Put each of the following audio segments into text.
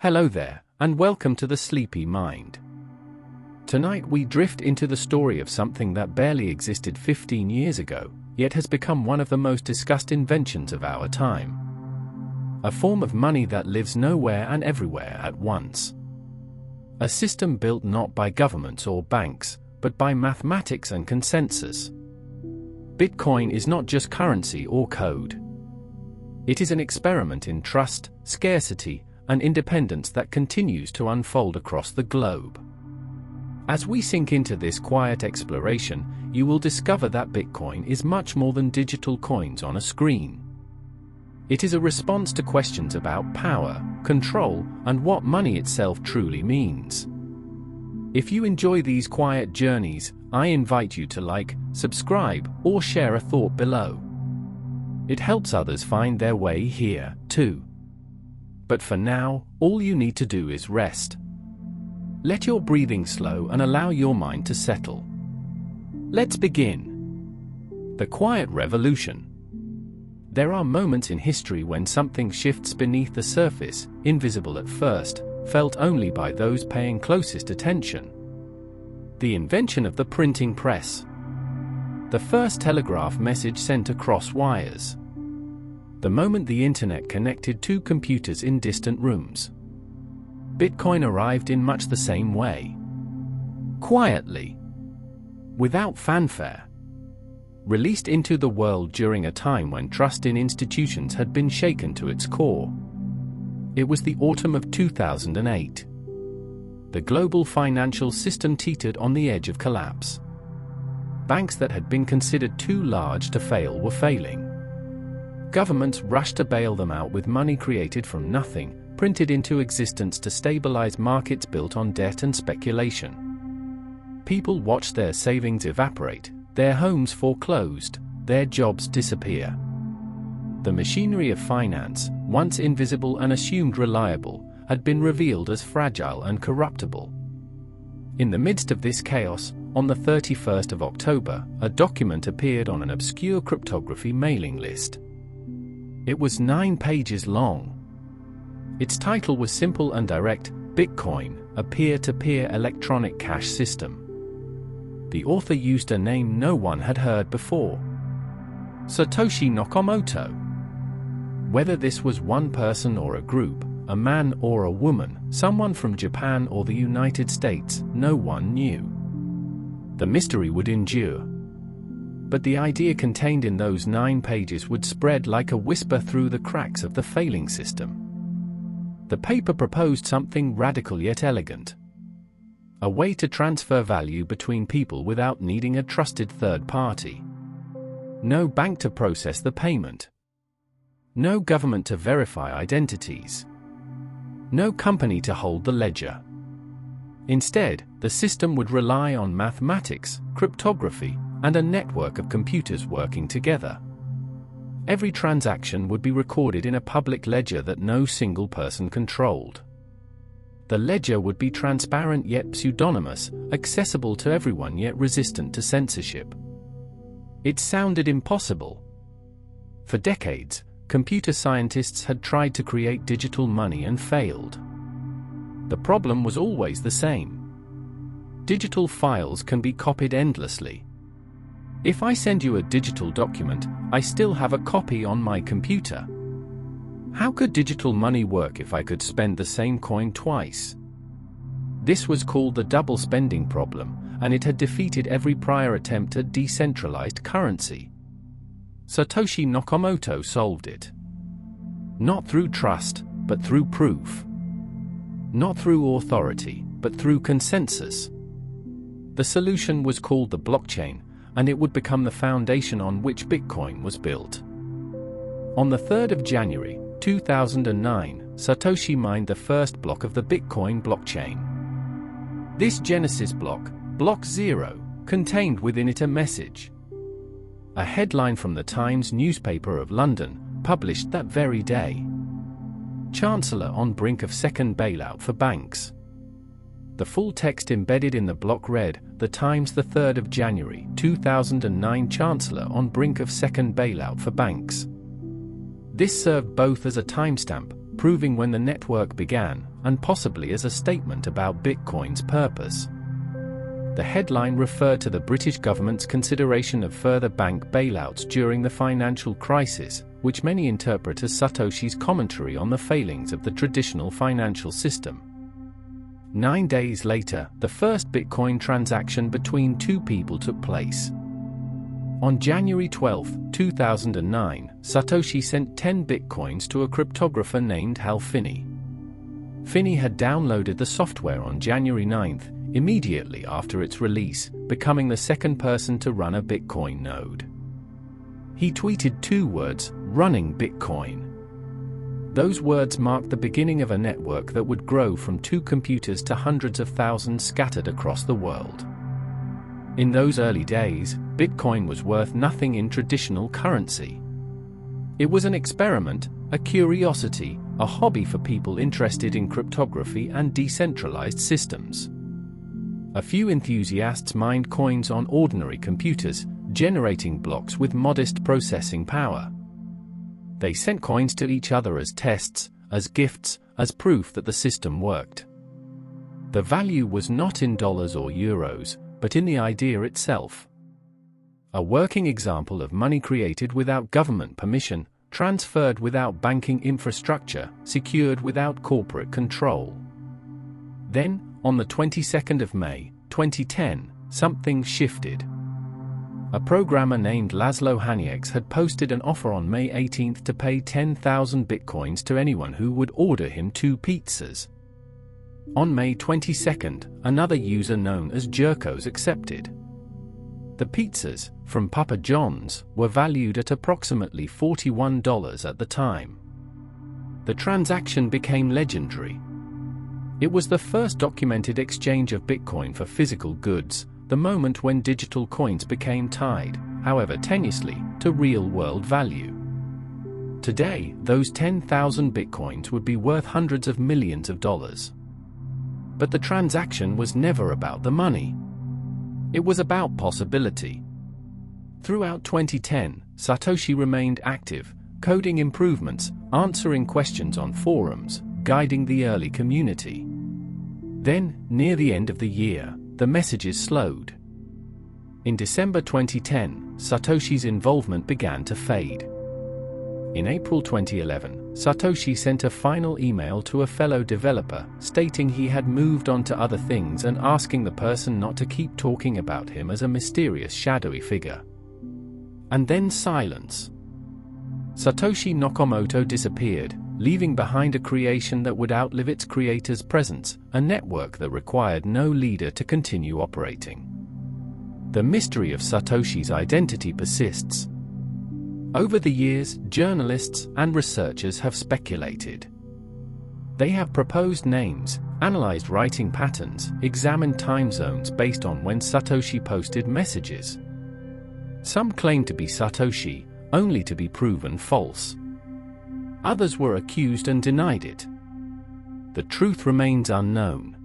Hello there, and welcome to the Sleepy Mind. Tonight we drift into the story of something that barely existed 15 years ago, yet has become one of the most discussed inventions of our time. A form of money that lives nowhere and everywhere at once. A system built not by governments or banks, but by mathematics and consensus. Bitcoin is not just currency or code. It is an experiment in trust, scarcity, and independence that continues to unfold across the globe. As we sink into this quiet exploration, you will discover that Bitcoin is much more than digital coins on a screen. It is a response to questions about power, control, and what money itself truly means. If you enjoy these quiet journeys, I invite you to like, subscribe, or share a thought below. It helps others find their way here, too. But for now, all you need to do is rest. Let your breathing slow and allow your mind to settle. Let's begin. The Quiet Revolution. There are moments in history when something shifts beneath the surface, invisible at first, felt only by those paying closest attention. The invention of the printing press. The first telegraph message sent across wires. The moment the internet connected two computers in distant rooms. Bitcoin arrived in much the same way. Quietly. Without fanfare. Released into the world during a time when trust in institutions had been shaken to its core. It was the autumn of 2008. The global financial system teetered on the edge of collapse. Banks that had been considered too large to fail were failing. Governments rushed to bail them out with money created from nothing, printed into existence to stabilize markets built on debt and speculation. People watched their savings evaporate, their homes foreclosed, their jobs disappear. The machinery of finance, once invisible and assumed reliable, had been revealed as fragile and corruptible. In the midst of this chaos, on the 31st of October, a document appeared on an obscure cryptography mailing list. It was 9 pages long. Its title was simple and direct: Bitcoin, a peer-to-peer electronic cash system. The author used a name no one had heard before. Satoshi Nakamoto. Whether this was one person or a group, a man or a woman, someone from Japan or the United States, no one knew. The mystery would endure. But the idea contained in those 9 pages would spread like a whisper through the cracks of the failing system. The paper proposed something radical yet elegant. A way to transfer value between people without needing a trusted third party. No bank to process the payment. No government to verify identities. No company to hold the ledger. Instead, the system would rely on mathematics, cryptography, and a network of computers working together. Every transaction would be recorded in a public ledger that no single person controlled. The ledger would be transparent yet pseudonymous, accessible to everyone yet resistant to censorship. It sounded impossible. For decades, computer scientists had tried to create digital money and failed. The problem was always the same. Digital files can be copied endlessly. If I send you a digital document, I still have a copy on my computer. How could digital money work if I could spend the same coin twice? This was called the double spending problem, and it had defeated every prior attempt at decentralized currency. Satoshi Nakamoto solved it. Not through trust, but through proof. Not through authority, but through consensus. The solution was called the blockchain, and it would become the foundation on which Bitcoin was built. On the 3rd of January, 2009, Satoshi mined the first block of the Bitcoin blockchain. This Genesis block, Block 0, contained within it a message. A headline from the Times newspaper of London, published that very day. Chancellor on brink of second bailout for banks. The full text embedded in the block read, The Times, the 3rd of January, 2009, Chancellor on brink of second bailout for banks. This served both as a timestamp, proving when the network began, and possibly as a statement about Bitcoin's purpose. The headline referred to the British government's consideration of further bank bailouts during the financial crisis, which many interpret as Satoshi's commentary on the failings of the traditional financial system. 9 days later, the first Bitcoin transaction between two people took place. On January 12, 2009, Satoshi sent 10 Bitcoins to a cryptographer named Hal Finney. Finney had downloaded the software on January 9, immediately after its release, becoming the second person to run a Bitcoin node. He tweeted 2 words, "Running Bitcoin." Those words marked the beginning of a network that would grow from 2 computers to hundreds of thousands scattered across the world. In those early days, Bitcoin was worth nothing in traditional currency. It was an experiment, a curiosity, a hobby for people interested in cryptography and decentralized systems. A few enthusiasts mined coins on ordinary computers, generating blocks with modest processing power. They sent coins to each other as tests, as gifts, as proof that the system worked. The value was not in dollars or euros, but in the idea itself. A working example of money created without government permission, transferred without banking infrastructure, secured without corporate control. Then, on the 22nd of May, 2010, something shifted. A programmer named Laszlo Hanieks had posted an offer on May 18 to pay 10,000 Bitcoins to anyone who would order him 2 pizzas. On May 22, another user known as Jerkos accepted. The pizzas, from Papa John's, were valued at approximately $41 at the time. The transaction became legendary. It was the first documented exchange of Bitcoin for physical goods, the moment when digital coins became tied, however tenuously, to real-world value. Today, those 10,000 Bitcoins would be worth hundreds of millions of dollars. But the transaction was never about the money. It was about possibility. Throughout 2010, Satoshi remained active, coding improvements, answering questions on forums, guiding the early community. Then, near the end of the year, the messages slowed. In December 2010, Satoshi's involvement began to fade. In April 2011, Satoshi sent a final email to a fellow developer, stating he had moved on to other things and asking the person not to keep talking about him as a mysterious shadowy figure. And then silence. Satoshi Nakamoto disappeared, leaving behind a creation that would outlive its creator's presence, a network that required no leader to continue operating. The mystery of Satoshi's identity persists. Over the years, journalists and researchers have speculated. They have proposed names, analyzed writing patterns, examined time zones based on when Satoshi posted messages. Some claim to be Satoshi, only to be proven false. Others were accused and denied it. The truth remains unknown.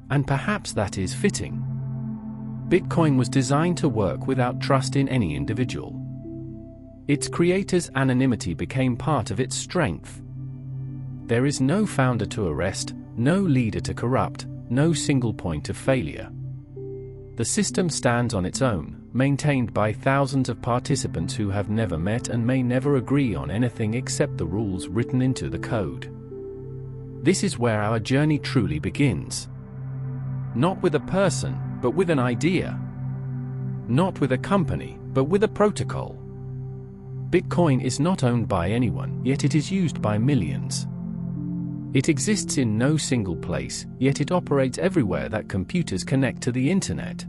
And perhaps that is fitting. Bitcoin was designed to work without trust in any individual. Its creator's anonymity became part of its strength. There is no founder to arrest, no leader to corrupt, no single point of failure. The system stands on its own, maintained by thousands of participants who have never met and may never agree on anything except the rules written into the code. This is where our journey truly begins. Not with a person, but with an idea. Not with a company, but with a protocol. Bitcoin is not owned by anyone, yet it is used by millions. It exists in no single place, yet it operates everywhere that computers connect to the internet.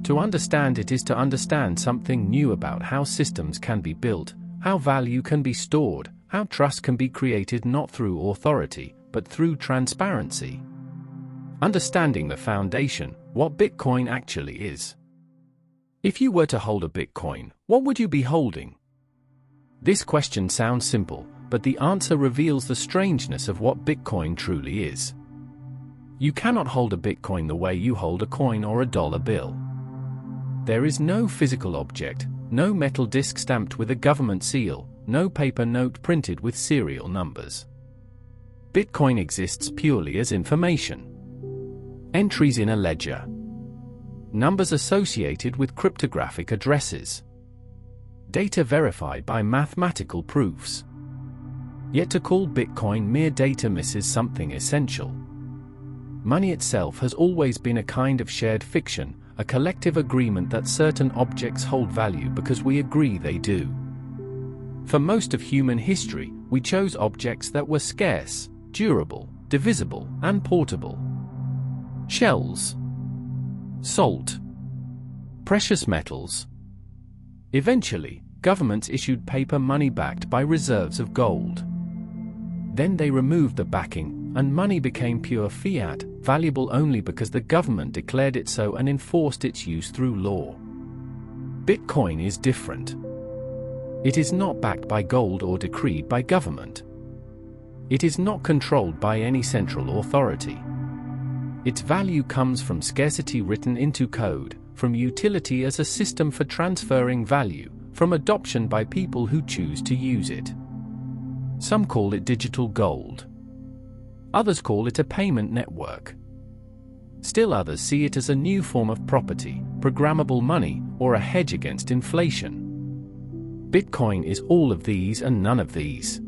To understand it is to understand something new about how systems can be built, how value can be stored, how trust can be created not through authority, but through transparency. Understanding the foundation, what Bitcoin actually is. If you were to hold a Bitcoin, what would you be holding? This question sounds simple, but the answer reveals the strangeness of what Bitcoin truly is. You cannot hold a Bitcoin the way you hold a coin or a dollar bill. There is no physical object, no metal disc stamped with a government seal, no paper note printed with serial numbers. Bitcoin exists purely as information. Entries in a ledger. Numbers associated with cryptographic addresses. Data verified by mathematical proofs. Yet to call Bitcoin mere data misses something essential. Money itself has always been a kind of shared fiction, a collective agreement that certain objects hold value because we agree they do. For most of human history, we chose objects that were scarce, durable, divisible, and portable. Shells, salt, precious metals. Eventually, governments issued paper money backed by reserves of gold. Then they removed the backing, and money became pure fiat, valuable only because the government declared it so and enforced its use through law. Bitcoin is different. It is not backed by gold or decreed by government. It is not controlled by any central authority. Its value comes from scarcity written into code, from utility as a system for transferring value, from adoption by people who choose to use it. Some call it digital gold. Others call it a payment network. Still others see it as a new form of property, programmable money, or a hedge against inflation. Bitcoin is all of these and none of these.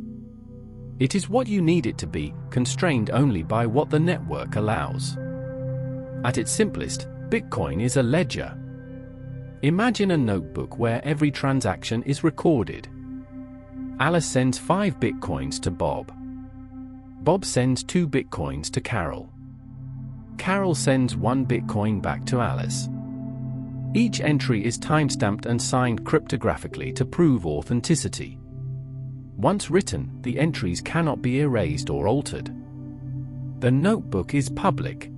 It is what you need it to be, constrained only by what the network allows. At its simplest, Bitcoin is a ledger. Imagine a notebook where every transaction is recorded. Alice sends 5 Bitcoins to Bob. Bob sends 2 Bitcoins to Carol. Carol sends 1 Bitcoin back to Alice. Each entry is timestamped and signed cryptographically to prove authenticity. Once written, the entries cannot be erased or altered. The notebook is public.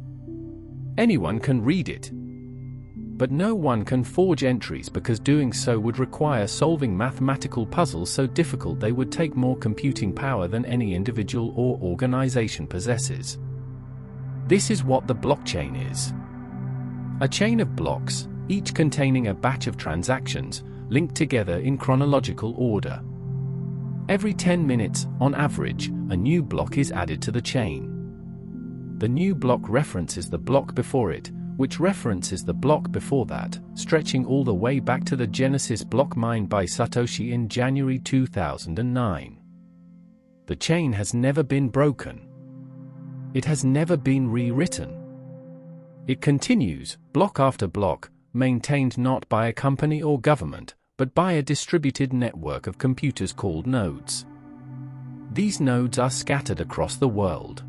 Anyone can read it. But no one can forge entries because doing so would require solving mathematical puzzles so difficult they would take more computing power than any individual or organization possesses. This is what the blockchain is. A chain of blocks, each containing a batch of transactions, linked together in chronological order. Every 10 minutes, on average, a new block is added to the chain. The new block references the block before it, which references the block before that, stretching all the way back to the Genesis block mined by Satoshi in January 2009. The chain has never been broken. It has never been rewritten. It continues, block after block, maintained not by a company or government, but by a distributed network of computers called nodes. These nodes are scattered across the world.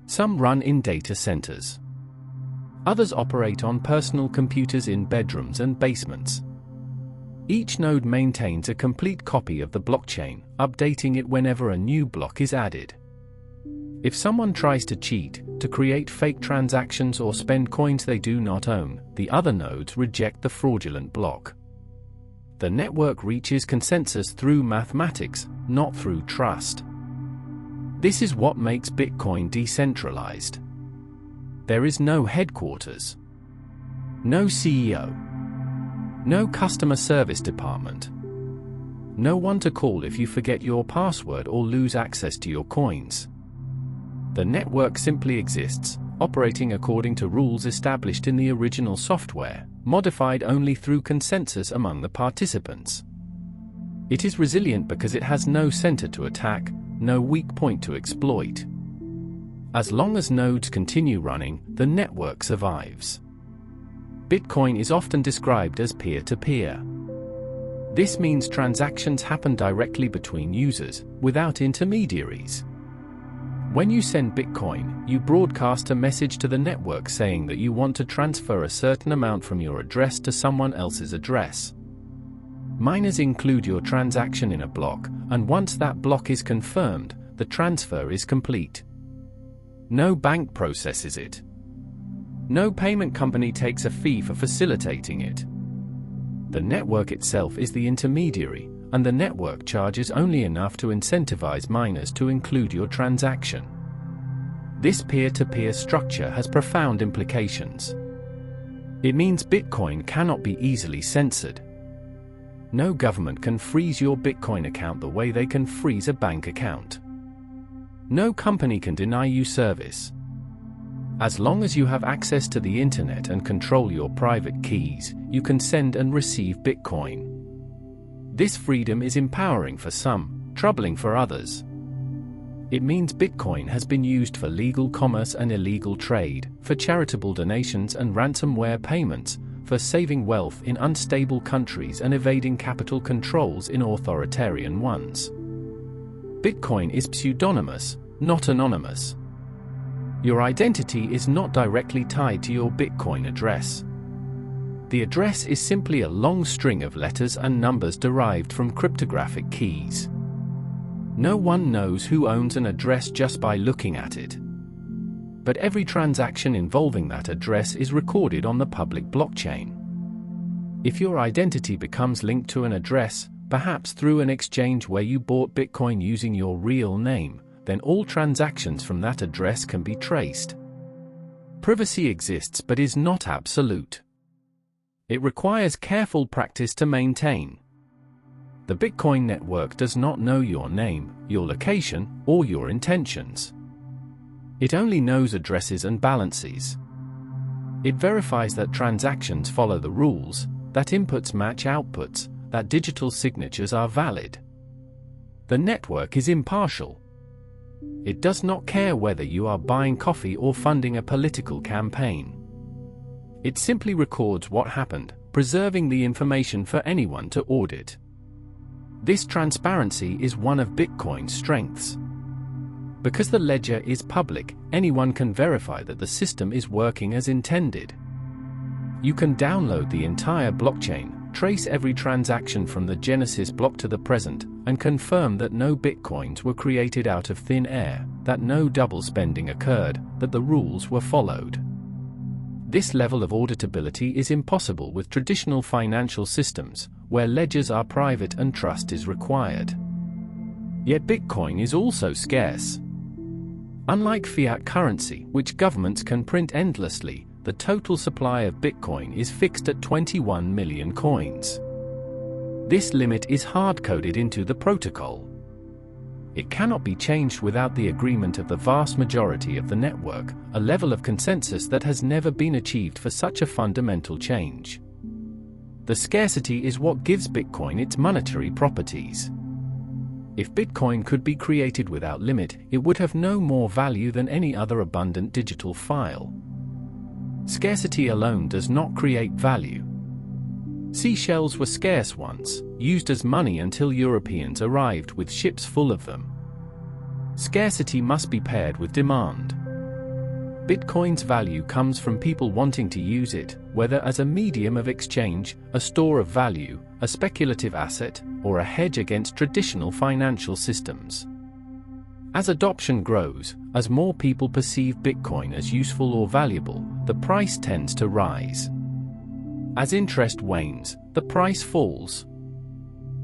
Some run in data centers. Others operate on personal computers in bedrooms and basements. Each node maintains a complete copy of the blockchain, updating it whenever a new block is added. If someone tries to cheat, to create fake transactions or spend coins they do not own, the other nodes reject the fraudulent block. The network reaches consensus through mathematics, not through trust. This is what makes Bitcoin decentralized. There is no headquarters, no CEO, no customer service department, no one to call if you forget your password or lose access to your coins. The network simply exists, operating according to rules established in the original software, modified only through consensus among the participants. It is resilient because it has no center to attack, no weak point to exploit. As long as nodes continue running, the network survives. Bitcoin is often described as peer-to-peer. This means transactions happen directly between users, without intermediaries. When you send Bitcoin, you broadcast a message to the network saying that you want to transfer a certain amount from your address to someone else's address. Miners include your transaction in a block, and once that block is confirmed, the transfer is complete. No bank processes it. No payment company takes a fee for facilitating it. The network itself is the intermediary, and the network charges only enough to incentivize miners to include your transaction. This peer-to-peer structure has profound implications. It means Bitcoin cannot be easily censored. No government can freeze your Bitcoin account the way they can freeze a bank account. No company can deny you service. As long as you have access to the internet and control your private keys, you can send and receive Bitcoin. This freedom is empowering for some, troubling for others. It means Bitcoin has been used for legal commerce and illegal trade, for charitable donations and ransomware payments, for saving wealth in unstable countries and evading capital controls in authoritarian ones. Bitcoin is pseudonymous, not anonymous. Your identity is not directly tied to your Bitcoin address. The address is simply a long string of letters and numbers derived from cryptographic keys. No one knows who owns an address just by looking at it. But every transaction involving that address is recorded on the public blockchain. If your identity becomes linked to an address, perhaps through an exchange where you bought Bitcoin using your real name, then all transactions from that address can be traced. Privacy exists but is not absolute. It requires careful practice to maintain. The Bitcoin network does not know your name, your location, or your intentions. It only knows addresses and balances. It verifies that transactions follow the rules, that inputs match outputs, that digital signatures are valid. The network is impartial. It does not care whether you are buying coffee or funding a political campaign. It simply records what happened, preserving the information for anyone to audit. This transparency is one of Bitcoin's strengths. Because the ledger is public, anyone can verify that the system is working as intended. You can download the entire blockchain, trace every transaction from the Genesis block to the present, and confirm that no Bitcoins were created out of thin air, that no double spending occurred, that the rules were followed. This level of auditability is impossible with traditional financial systems, where ledgers are private and trust is required. Yet Bitcoin is also scarce. Unlike fiat currency, which governments can print endlessly, the total supply of Bitcoin is fixed at 21 million coins. This limit is hard-coded into the protocol. It cannot be changed without the agreement of the vast majority of the network, a level of consensus that has never been achieved for such a fundamental change. The scarcity is what gives Bitcoin its monetary properties. If Bitcoin could be created without limit, it would have no more value than any other abundant digital file. Scarcity alone does not create value. Seashells were scarce once, used as money until Europeans arrived with ships full of them. Scarcity must be paired with demand. Bitcoin's value comes from people wanting to use it, whether as a medium of exchange, a store of value, a speculative asset, or a hedge against traditional financial systems. As adoption grows, as more people perceive Bitcoin as useful or valuable, the price tends to rise. As interest wanes, the price falls.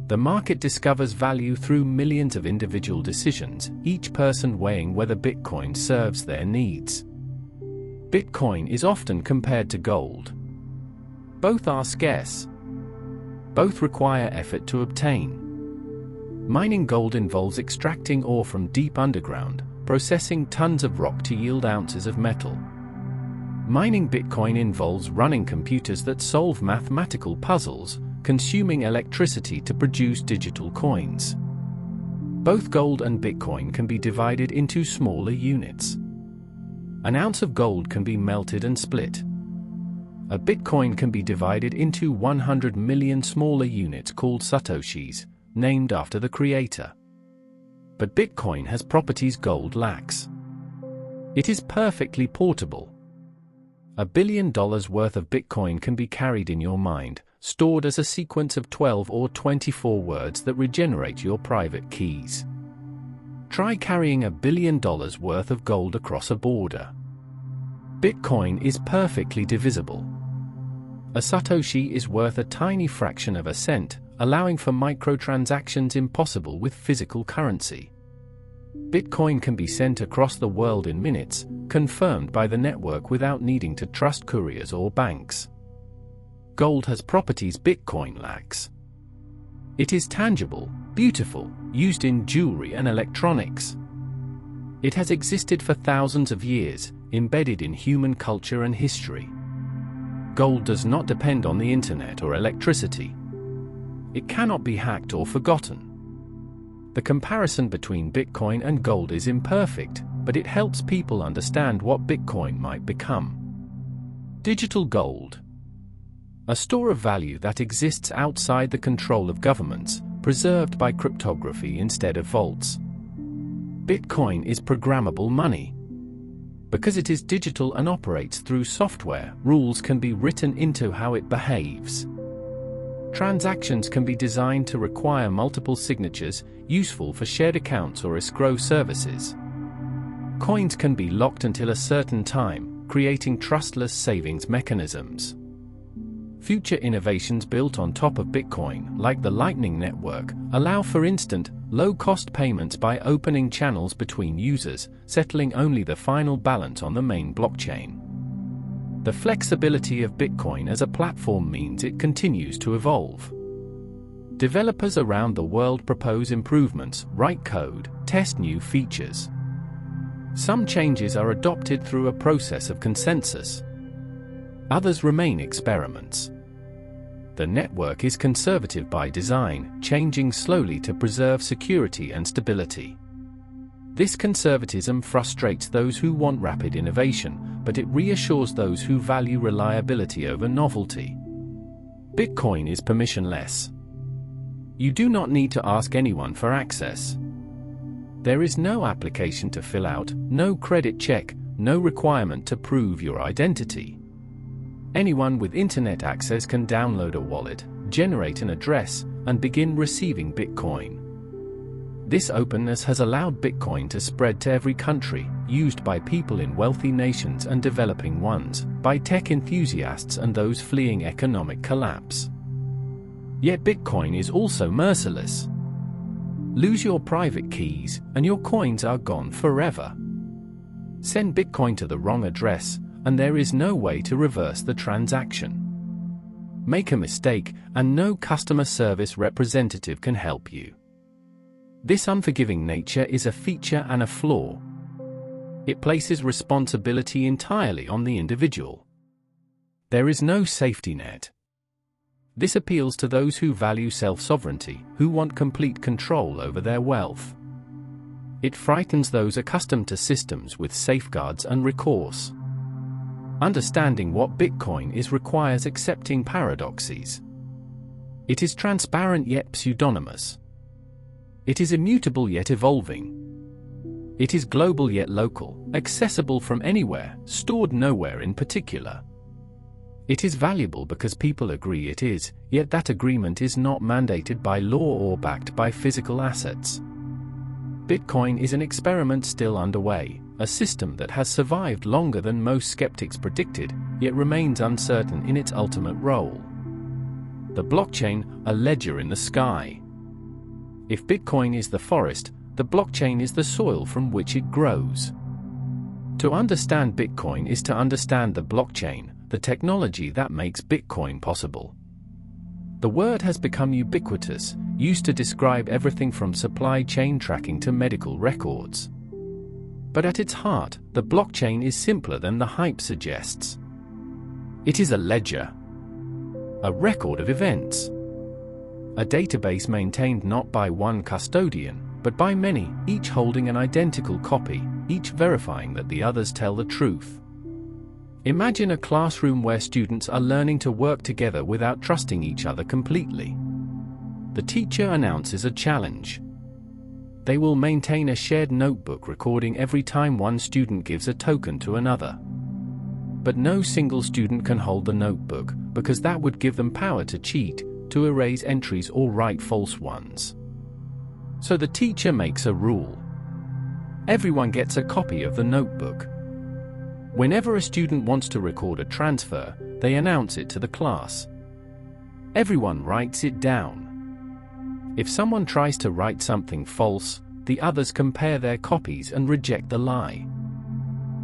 The market discovers value through millions of individual decisions, each person weighing whether Bitcoin serves their needs. Bitcoin is often compared to gold. Both are scarce. Both require effort to obtain. Mining gold involves extracting ore from deep underground, processing tons of rock to yield ounces of metal. Mining Bitcoin involves running computers that solve mathematical puzzles, consuming electricity to produce digital coins. Both gold and Bitcoin can be divided into smaller units. An ounce of gold can be melted and split. A Bitcoin can be divided into 100 million smaller units called satoshis, named after the creator. But Bitcoin has properties gold lacks. It is perfectly portable. $1 billion worth of Bitcoin can be carried in your mind, stored as a sequence of 12 or 24 words that regenerate your private keys. Try carrying $1 billion worth of gold across a border. Bitcoin is perfectly divisible. A satoshi is worth a tiny fraction of a cent, allowing for microtransactions impossible with physical currency. Bitcoin can be sent across the world in minutes, confirmed by the network without needing to trust couriers or banks. Gold has properties Bitcoin lacks. It is tangible, beautiful, used in jewelry and electronics. It has existed for thousands of years, embedded in human culture and history. Gold does not depend on the internet or electricity. It cannot be hacked or forgotten. The comparison between Bitcoin and gold is imperfect, but it helps people understand what Bitcoin might become. Digital gold. A store of value that exists outside the control of governments, preserved by cryptography instead of vaults. Bitcoin is programmable money. Because it is digital and operates through software, rules can be written into how it behaves. Transactions can be designed to require multiple signatures, useful for shared accounts or escrow services. Coins can be locked until a certain time, creating trustless savings mechanisms. Future innovations built on top of Bitcoin, like the Lightning Network, allow for instant, low-cost payments by opening channels between users, settling only the final balance on the main blockchain. The flexibility of Bitcoin as a platform means it continues to evolve. Developers around the world propose improvements, write code, test new features. Some changes are adopted through a process of consensus. Others remain experiments. The network is conservative by design, changing slowly to preserve security and stability. This conservatism frustrates those who want rapid innovation, but it reassures those who value reliability over novelty. Bitcoin is permissionless. You do not need to ask anyone for access. There is no application to fill out, no credit check, no requirement to prove your identity. Anyone with internet access can download a wallet, generate an address, and begin receiving Bitcoin. This openness has allowed Bitcoin to spread to every country, used by people in wealthy nations and developing ones, by tech enthusiasts and those fleeing economic collapse. Yet Bitcoin is also merciless. Lose your private keys, and your coins are gone forever. Send Bitcoin to the wrong address, and there is no way to reverse the transaction. Make a mistake, and no customer service representative can help you. This unforgiving nature is a feature and a flaw. It places responsibility entirely on the individual. There is no safety net. This appeals to those who value self-sovereignty, who want complete control over their wealth. It frightens those accustomed to systems with safeguards and recourse. Understanding what Bitcoin is requires accepting paradoxes. It is transparent yet pseudonymous. It is immutable yet evolving. It is global yet local, accessible from anywhere, stored nowhere in particular. It is valuable because people agree it is, yet that agreement is not mandated by law or backed by physical assets. Bitcoin is an experiment still underway, a system that has survived longer than most skeptics predicted, yet remains uncertain in its ultimate role. The blockchain, a ledger in the sky. If Bitcoin is the forest, the blockchain is the soil from which it grows. To understand Bitcoin is to understand the blockchain, the technology that makes Bitcoin possible. The word has become ubiquitous, used to describe everything from supply chain tracking to medical records. But at its heart, the blockchain is simpler than the hype suggests. It is a ledger, a record of events, a database maintained not by one custodian, but by many, each holding an identical copy, each verifying that the others tell the truth. Imagine a classroom where students are learning to work together without trusting each other completely. The teacher announces a challenge. They will maintain a shared notebook recording every time one student gives a token to another. But no single student can hold the notebook, because that would give them power to cheat, to erase entries or write false ones. So the teacher makes a rule. Everyone gets a copy of the notebook. Whenever a student wants to record a transfer, they announce it to the class. Everyone writes it down. If someone tries to write something false, the others compare their copies and reject the lie.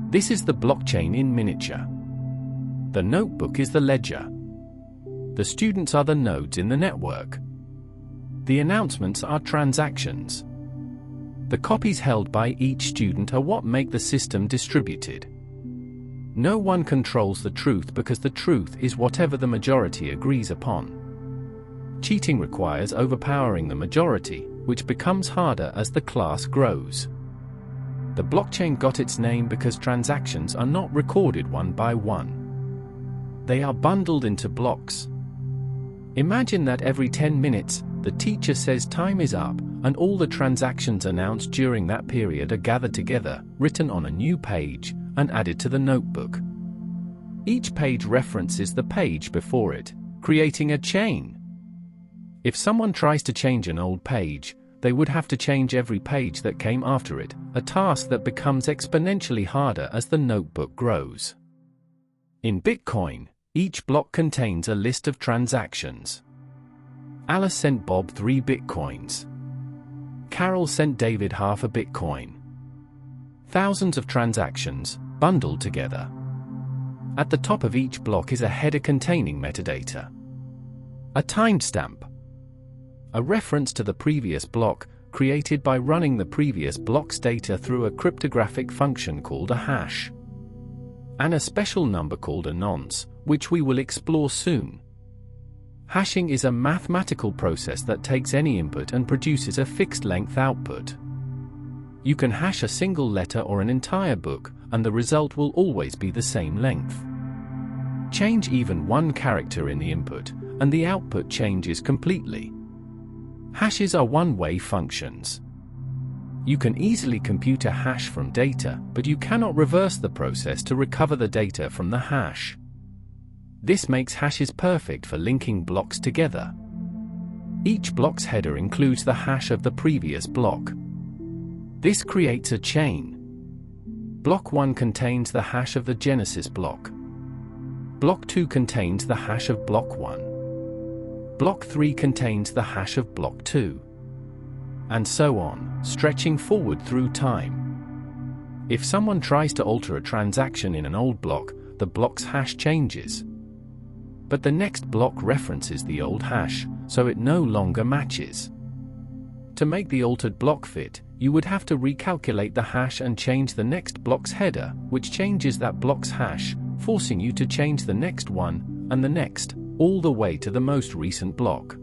This is the blockchain in miniature. The notebook is the ledger. The students are the nodes in the network. The announcements are transactions. The copies held by each student are what make the system distributed. No one controls the truth because the truth is whatever the majority agrees upon. Cheating requires overpowering the majority, which becomes harder as the class grows. The blockchain got its name because transactions are not recorded one by one. They are bundled into blocks. Imagine that every 10 minutes, the teacher says time is up, and all the transactions announced during that period are gathered together, written on a new page, and added to the notebook. Each page references the page before it, creating a chain. If someone tries to change an old page, they would have to change every page that came after it, a task that becomes exponentially harder as the notebook grows. In Bitcoin, each block contains a list of transactions. Alice sent Bob 3 bitcoins. Carol sent David half a bitcoin. Thousands of transactions, bundled together. At the top of each block is a header containing metadata. A timestamp. A reference to the previous block, created by running the previous block's data through a cryptographic function called a hash. And a special number called a nonce, which we will explore soon. Hashing is a mathematical process that takes any input and produces a fixed-length output. You can hash a single letter or an entire book, and the result will always be the same length. Change even one character in the input, and the output changes completely. Hashes are one-way functions. You can easily compute a hash from data, but you cannot reverse the process to recover the data from the hash. This makes hashes perfect for linking blocks together. Each block's header includes the hash of the previous block. This creates a chain. Block 1 contains the hash of the Genesis block. Block 2 contains the hash of block 1. Block 3 contains the hash of block 2. And so on, stretching forward through time. If someone tries to alter a transaction in an old block, the block's hash changes. But the next block references the old hash, so it no longer matches. To make the altered block fit, you would have to recalculate the hash and change the next block's header, which changes that block's hash, forcing you to change the next one, and the next, all the way to the most recent block.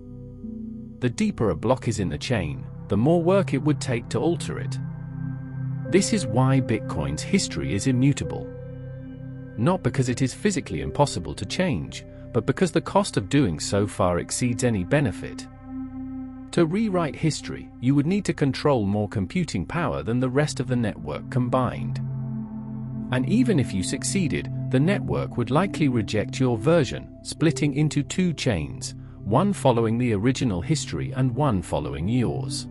The deeper a block is in the chain, the more work it would take to alter it. This is why Bitcoin's history is immutable. Not because it is physically impossible to change, but because the cost of doing so far exceeds any benefit. To rewrite history, you would need to control more computing power than the rest of the network combined. And even if you succeeded, the network would likely reject your version, splitting into 2 chains, one following the original history and one following yours.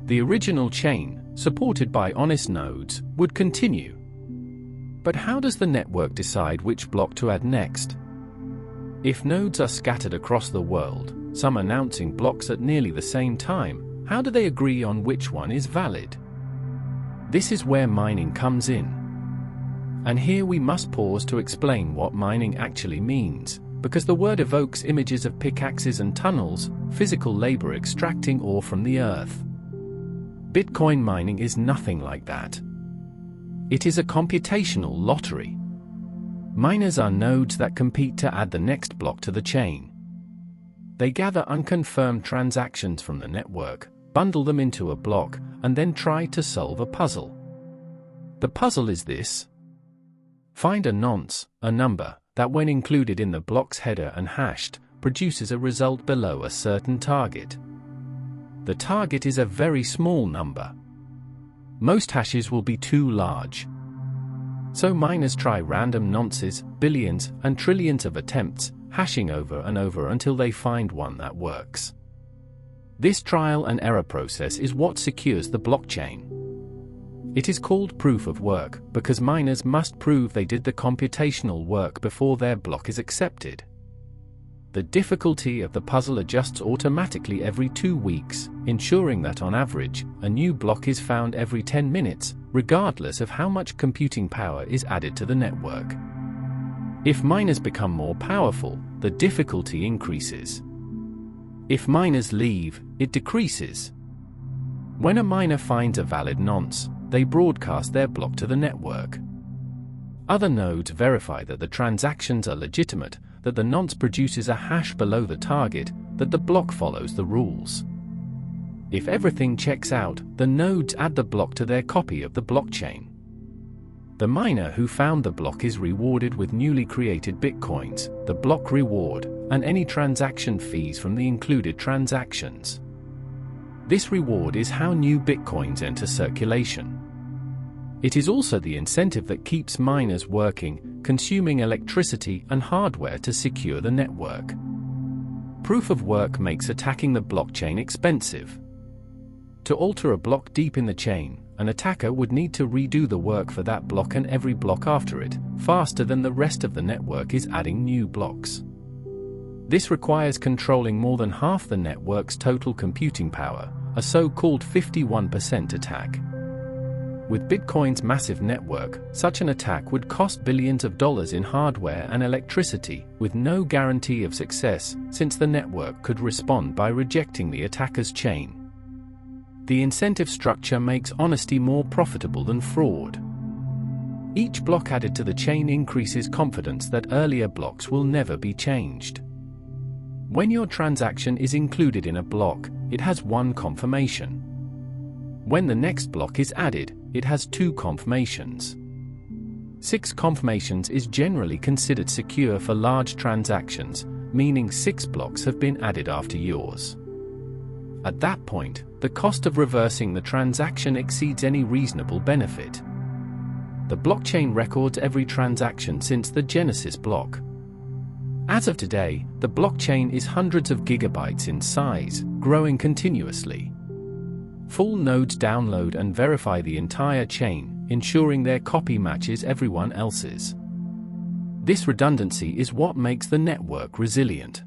The original chain, supported by honest nodes, would continue. But how does the network decide which block to add next? If nodes are scattered across the world, some announcing blocks at nearly the same time, how do they agree on which one is valid? This is where mining comes in. And here we must pause to explain what mining actually means, because the word evokes images of pickaxes and tunnels, physical labor extracting ore from the earth. Bitcoin mining is nothing like that. It is a computational lottery. Miners are nodes that compete to add the next block to the chain. They gather unconfirmed transactions from the network, bundle them into a block, and then try to solve a puzzle. The puzzle is this. Find a nonce, a number, that when included in the block's header and hashed, produces a result below a certain target. The target is a very small number. Most hashes will be too large. So miners try random nonces, billions, and trillions of attempts, hashing over and over until they find one that works. This trial and error process is what secures the blockchain. It is called proof of work because miners must prove they did the computational work before their block is accepted. The difficulty of the puzzle adjusts automatically every 2 weeks, ensuring that on average, a new block is found every 10 minutes, regardless of how much computing power is added to the network. If miners become more powerful, the difficulty increases. If miners leave, it decreases. When a miner finds a valid nonce, they broadcast their block to the network. Other nodes verify that the transactions are legitimate, that the nonce produces a hash below the target, that the block follows the rules. If everything checks out, the nodes add the block to their copy of the blockchain. The miner who found the block is rewarded with newly created bitcoins, the block reward, and any transaction fees from the included transactions. This reward is how new bitcoins enter circulation. It is also the incentive that keeps miners working, consuming electricity and hardware to secure the network. Proof of work makes attacking the blockchain expensive. To alter a block deep in the chain, an attacker would need to redo the work for that block and every block after it, faster than the rest of the network is adding new blocks. This requires controlling more than half the network's total computing power, a so-called 51% attack. With Bitcoin's massive network, such an attack would cost billions of dollars in hardware and electricity, with no guarantee of success, since the network could respond by rejecting the attacker's chain. The incentive structure makes honesty more profitable than fraud. Each block added to the chain increases confidence that earlier blocks will never be changed. When your transaction is included in a block, it has one confirmation. When the next block is added, it has 2 confirmations. 6 confirmations is generally considered secure for large transactions, meaning 6 blocks have been added after yours. At that point, the cost of reversing the transaction exceeds any reasonable benefit. The blockchain records every transaction since the Genesis block. As of today, the blockchain is hundreds of gigabytes in size, growing continuously. Full nodes download and verify the entire chain, ensuring their copy matches everyone else's. This redundancy is what makes the network resilient.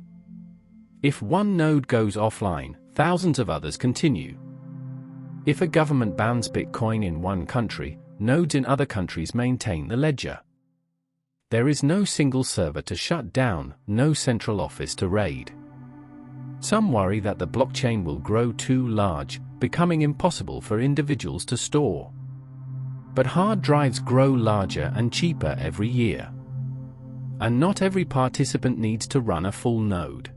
If one node goes offline, thousands of others continue. If a government bans Bitcoin in one country, nodes in other countries maintain the ledger. There is no single server to shut down, no central office to raid. Some worry that the blockchain will grow too large, becoming impossible for individuals to store. But hard drives grow larger and cheaper every year. And not every participant needs to run a full node.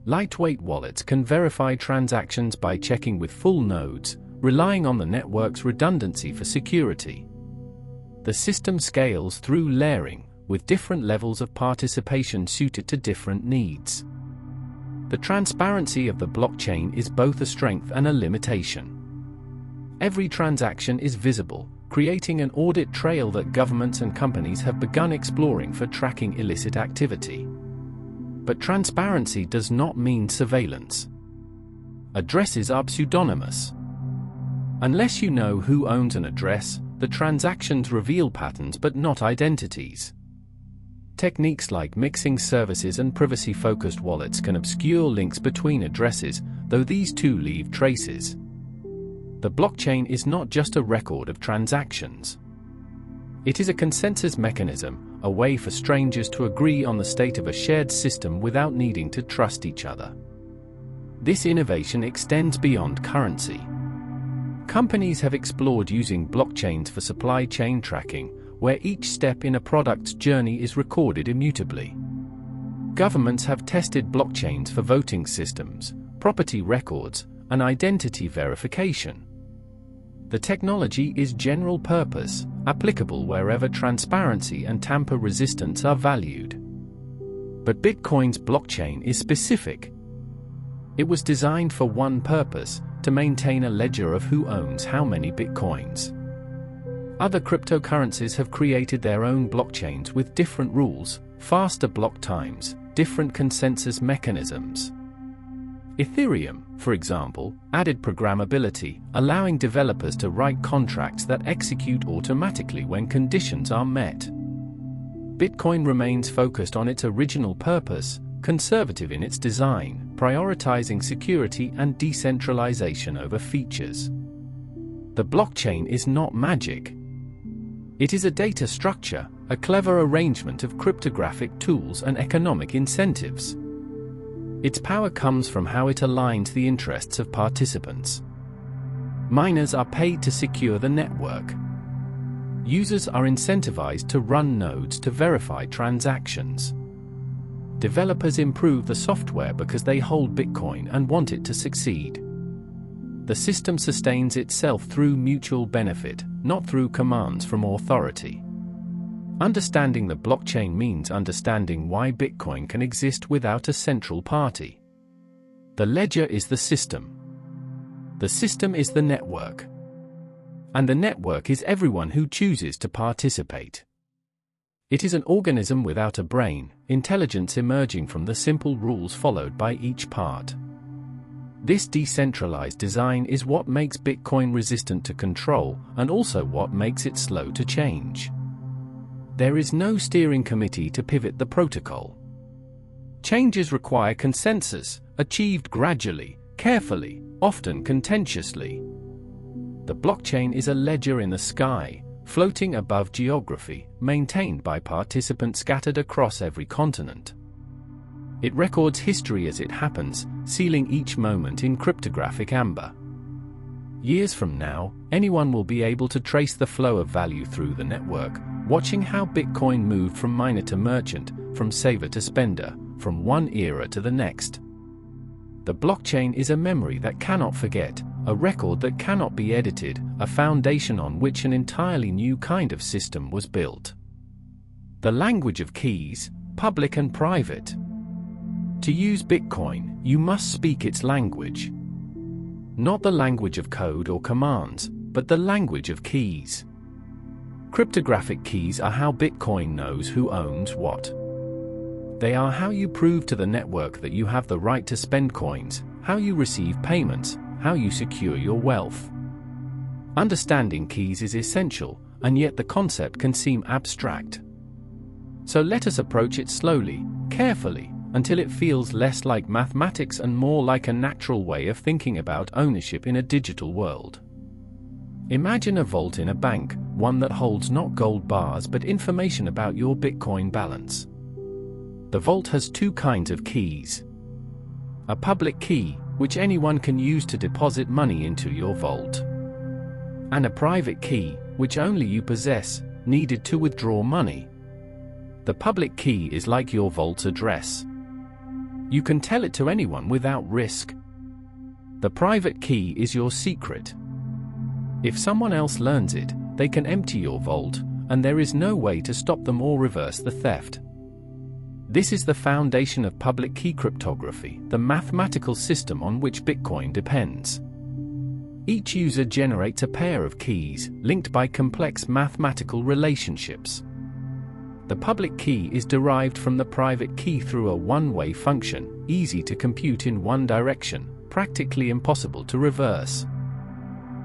Lightweight wallets can verify transactions by checking with full nodes, relying on the network's redundancy for security. The system scales through layering, with different levels of participation suited to different needs. The transparency of the blockchain is both a strength and a limitation. Every transaction is visible, creating an audit trail that governments and companies have begun exploring for tracking illicit activity. But transparency does not mean surveillance. Addresses are pseudonymous. Unless you know who owns an address, the transactions reveal patterns but not identities. Techniques like mixing services and privacy-focused wallets can obscure links between addresses, though these too leave traces. The blockchain is not just a record of transactions. It is a consensus mechanism, a way for strangers to agree on the state of a shared system without needing to trust each other. This innovation extends beyond currency. Companies have explored using blockchains for supply chain tracking, where each step in a product's journey is recorded immutably. Governments have tested blockchains for voting systems, property records, and identity verification. The technology is general purpose, applicable wherever transparency and tamper resistance are valued. But Bitcoin's blockchain is specific. It was designed for one purpose, to maintain a ledger of who owns how many Bitcoins. Other cryptocurrencies have created their own blockchains with different rules, faster block times, different consensus mechanisms. Ethereum, for example, added programmability, allowing developers to write contracts that execute automatically when conditions are met. Bitcoin remains focused on its original purpose, conservative in its design, prioritizing security and decentralization over features. The blockchain is not magic. It is a data structure, a clever arrangement of cryptographic tools and economic incentives. Its power comes from how it aligns the interests of participants. Miners are paid to secure the network. Users are incentivized to run nodes to verify transactions. Developers improve the software because they hold Bitcoin and want it to succeed. The system sustains itself through mutual benefit, not through commands from authority. Understanding the blockchain means understanding why Bitcoin can exist without a central party. The ledger is the system. The system is the network. And the network is everyone who chooses to participate. It is an organism without a brain, intelligence emerging from the simple rules followed by each part. This decentralized design is what makes Bitcoin resistant to control, and also what makes it slow to change. There is no steering committee to pivot the protocol. Changes require consensus, achieved gradually, carefully, often contentiously. The blockchain is a ledger in the sky, floating above geography, maintained by participants scattered across every continent. It records history as it happens, sealing each moment in cryptographic amber. Years from now, anyone will be able to trace the flow of value through the network, watching how Bitcoin moved from miner to merchant, from saver to spender, from one era to the next. The blockchain is a memory that cannot forget, a record that cannot be edited, a foundation on which an entirely new kind of system was built. The language of keys, public and private. To use Bitcoin, you must speak its language. Not the language of code or commands, but the language of keys. Cryptographic keys are how Bitcoin knows who owns what. They are how you prove to the network that you have the right to spend coins, how you receive payments, how you secure your wealth. Understanding keys is essential, and yet the concept can seem abstract. So let us approach it slowly, carefully, until it feels less like mathematics and more like a natural way of thinking about ownership in a digital world. Imagine a vault in a bank, one that holds not gold bars but information about your Bitcoin balance. The vault has two kinds of keys. A public key, which anyone can use to deposit money into your vault. And a private key, which only you possess, needed to withdraw money. The public key is like your vault's address. You can tell it to anyone without risk. The private key is your secret. If someone else learns it, they can empty your vault, and there is no way to stop them or reverse the theft. This is the foundation of public key cryptography, the mathematical system on which Bitcoin depends. Each user generates a pair of keys, linked by complex mathematical relationships. The public key is derived from the private key through a one-way function, easy to compute in one direction, practically impossible to reverse.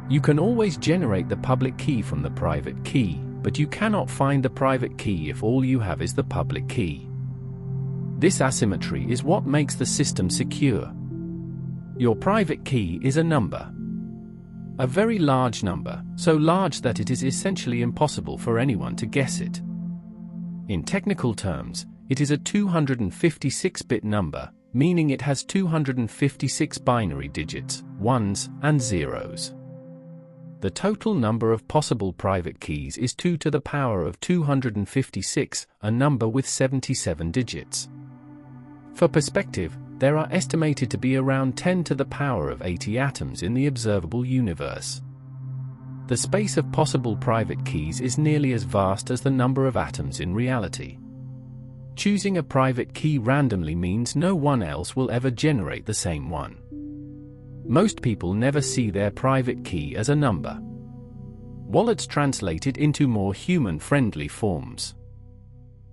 You can always generate the public key from the private key, but you cannot find the private key if all you have is the public key. This asymmetry is what makes the system secure. Your private key is a number. A very large number, so large that it is essentially impossible for anyone to guess it. In technical terms, it is a 256-bit number, meaning it has 256 binary digits, ones and zeros. The total number of possible private keys is 2 to the power of 256, a number with 77 digits. For perspective, there are estimated to be around 10 to the power of 80 atoms in the observable universe. The space of possible private keys is nearly as vast as the number of atoms in reality. Choosing a private key randomly means no one else will ever generate the same one. Most people never see their private key as a number. Wallets translate it into more human-friendly forms.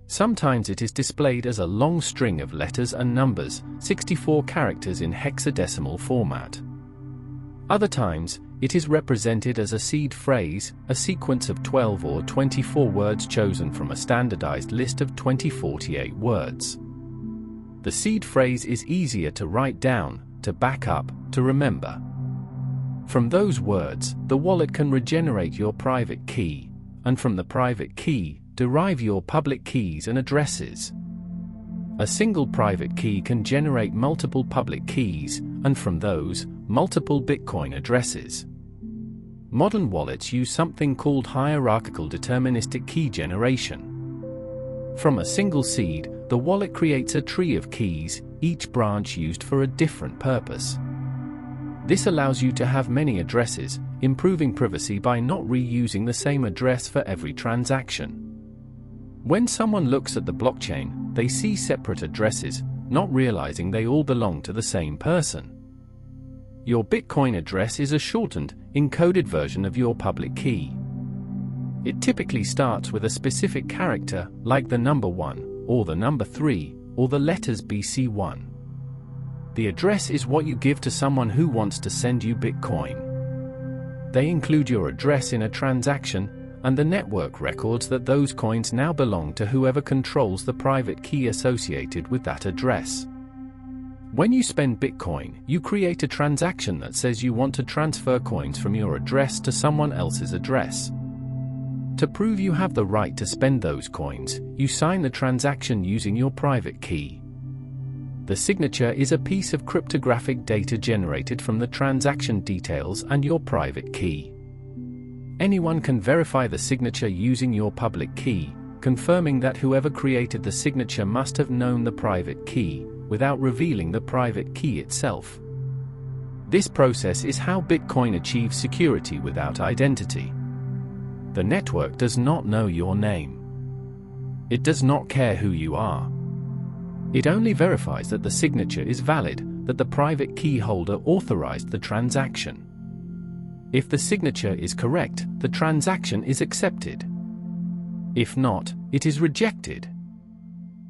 Sometimes it is displayed as a long string of letters and numbers, 64 characters in hexadecimal format. Other times, it is represented as a seed phrase, a sequence of 12 or 24 words chosen from a standardized list of 48 words. The seed phrase is easier to write down, to back up, to remember. From those words, the wallet can regenerate your private key, and from the private key, derive your public keys and addresses. A single private key can generate multiple public keys, and from those, multiple Bitcoin addresses. Modern wallets use something called hierarchical deterministic key generation. From a single seed, the wallet creates a tree of keys, each branch used for a different purpose. This allows you to have many addresses, improving privacy by not reusing the same address for every transaction. When someone looks at the blockchain, they see separate addresses, not realizing they all belong to the same person. Your Bitcoin address is a shortened, encoded version of your public key. It typically starts with a specific character, like the number 1, or the number 3, or the letters BC1. The address is what you give to someone who wants to send you Bitcoin. They include your address in a transaction, and the network records that those coins now belong to whoever controls the private key associated with that address. When you spend Bitcoin, you create a transaction that says you want to transfer coins from your address to someone else's address. To prove you have the right to spend those coins, you sign the transaction using your private key. The signature is a piece of cryptographic data generated from the transaction details and your private key. Anyone can verify the signature using your public key, confirming that whoever created the signature must have known the private key, without revealing the private key itself. This process is how Bitcoin achieves security without identity. The network does not know your name. It does not care who you are. It only verifies that the signature is valid, that the private key holder authorized the transaction. If the signature is correct, the transaction is accepted. If not, it is rejected.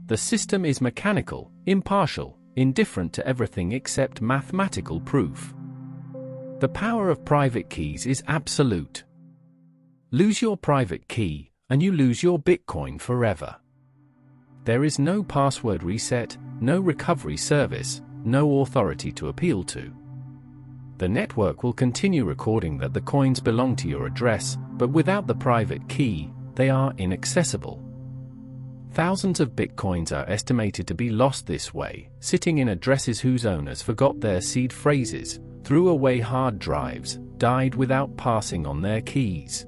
The system is mechanical, impartial, indifferent to everything except mathematical proof. The power of private keys is absolute. Lose your private key, and you lose your Bitcoin forever. There is no password reset, no recovery service, no authority to appeal to. The network will continue recording that the coins belong to your address, but without the private key, they are inaccessible. Thousands of Bitcoins are estimated to be lost this way, sitting in addresses whose owners forgot their seed phrases, threw away hard drives, died without passing on their keys.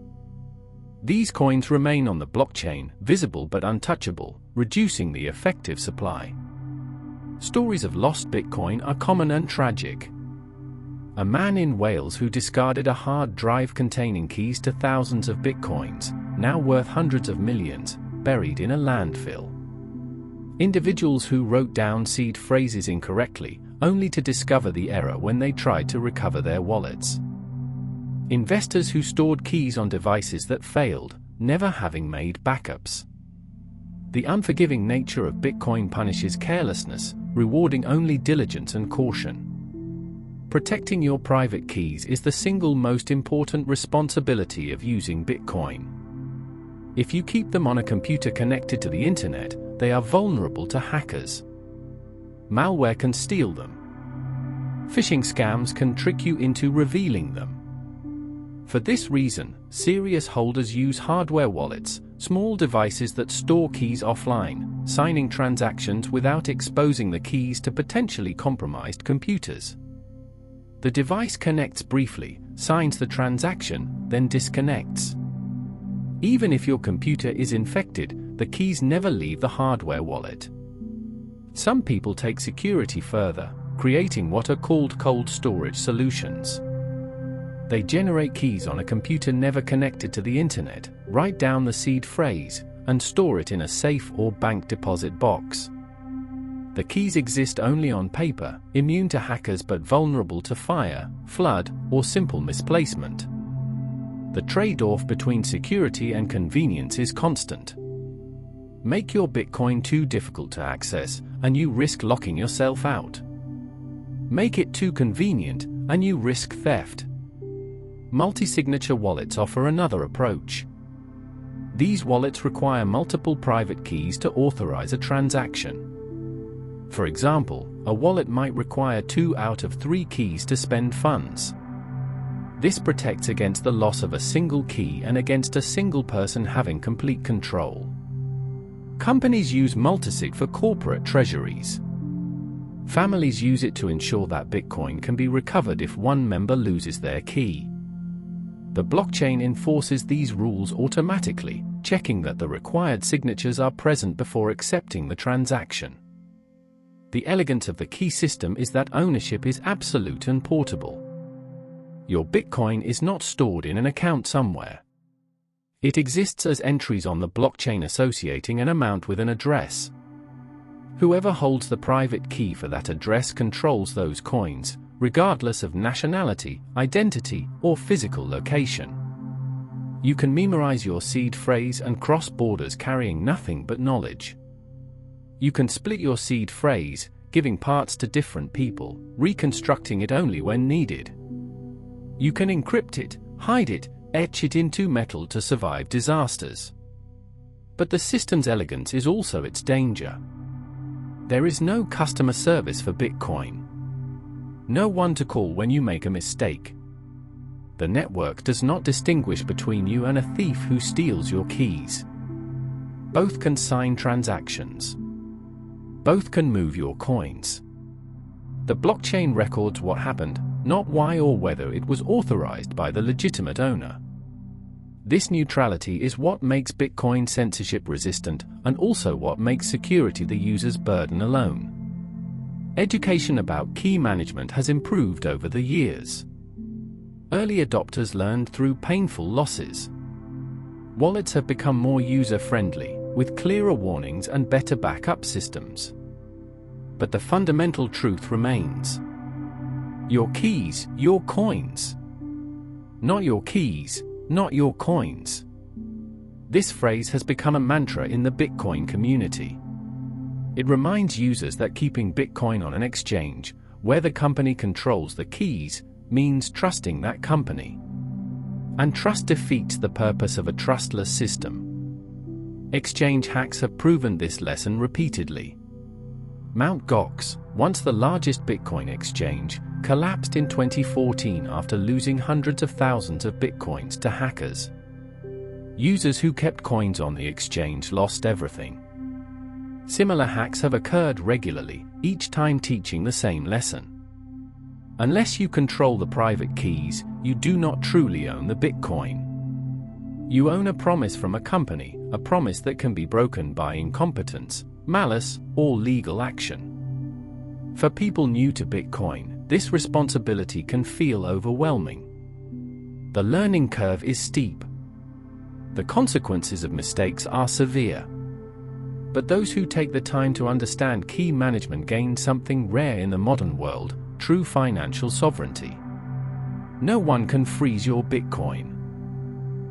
These coins remain on the blockchain, visible but untouchable, reducing the effective supply. Stories of lost Bitcoin are common and tragic. A man in Wales who discarded a hard drive containing keys to thousands of Bitcoins, now worth hundreds of millions, buried in a landfill. Individuals who wrote down seed phrases incorrectly, only to discover the error when they tried to recover their wallets. Investors who stored keys on devices that failed, never having made backups. The unforgiving nature of Bitcoin punishes carelessness, rewarding only diligence and caution. Protecting your private keys is the single most important responsibility of using Bitcoin. If you keep them on a computer connected to the internet, they are vulnerable to hackers. Malware can steal them. Phishing scams can trick you into revealing them. For this reason, serious holders use hardware wallets, small devices that store keys offline, signing transactions without exposing the keys to potentially compromised computers. The device connects briefly, signs the transaction, then disconnects. Even if your computer is infected, the keys never leave the hardware wallet. Some people take security further, creating what are called cold storage solutions. They generate keys on a computer never connected to the internet, write down the seed phrase, and store it in a safe or bank deposit box. The keys exist only on paper, immune to hackers but vulnerable to fire, flood, or simple misplacement. The trade-off between security and convenience is constant. Make your Bitcoin too difficult to access, and you risk locking yourself out. Make it too convenient, and you risk theft. Multi-signature wallets offer another approach. These wallets require multiple private keys to authorize a transaction. For example, a wallet might require 2 out of 3 keys to spend funds. This protects against the loss of a single key and against a single person having complete control. Companies use multisig for corporate treasuries. Families use it to ensure that Bitcoin can be recovered if one member loses their key. The blockchain enforces these rules automatically, checking that the required signatures are present before accepting the transaction. The elegance of the key system is that ownership is absolute and portable. Your Bitcoin is not stored in an account somewhere. It exists as entries on the blockchain associating an amount with an address. Whoever holds the private key for that address controls those coins, regardless of nationality, identity, or physical location. You can memorize your seed phrase and cross borders carrying nothing but knowledge. You can split your seed phrase, giving parts to different people, reconstructing it only when needed. You can encrypt it, hide it, etch it into metal to survive disasters. But the system's elegance is also its danger. There is no customer service for Bitcoin. No one to call when you make a mistake. The network does not distinguish between you and a thief who steals your keys. Both can sign transactions. Both can move your coins. The blockchain records what happened, not why or whether it was authorized by the legitimate owner. This neutrality is what makes Bitcoin censorship resistant, and also what makes security the user's burden alone. Education about key management has improved over the years. Early adopters learned through painful losses. Wallets have become more user-friendly, with clearer warnings and better backup systems. But the fundamental truth remains. Your keys, your coins. Not your keys, not your coins. This phrase has become a mantra in the Bitcoin community. It reminds users that keeping Bitcoin on an exchange, where the company controls the keys, means trusting that company. And trust defeats the purpose of a trustless system. Exchange hacks have proven this lesson repeatedly. Mt. Gox, once the largest Bitcoin exchange, collapsed in 2014 after losing hundreds of thousands of Bitcoins to hackers. Users who kept coins on the exchange lost everything. Similar hacks have occurred regularly, each time teaching the same lesson. Unless you control the private keys, you do not truly own the Bitcoin. You own a promise from a company, a promise that can be broken by incompetence, malice, or legal action. For people new to Bitcoin, this responsibility can feel overwhelming. The learning curve is steep. The consequences of mistakes are severe. But those who take the time to understand key management gain something rare in the modern world: true financial sovereignty. No one can freeze your Bitcoin.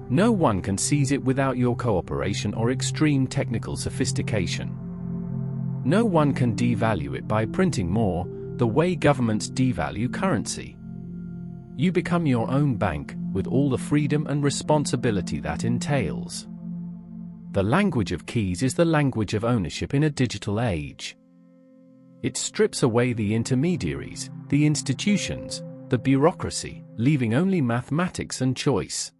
No one can seize it without your cooperation or extreme technical sophistication. No one can devalue it by printing more, the way governments devalue currency. You become your own bank, with all the freedom and responsibility that entails. The language of keys is the language of ownership in a digital age. It strips away the intermediaries, the institutions, the bureaucracy, leaving only mathematics and choice.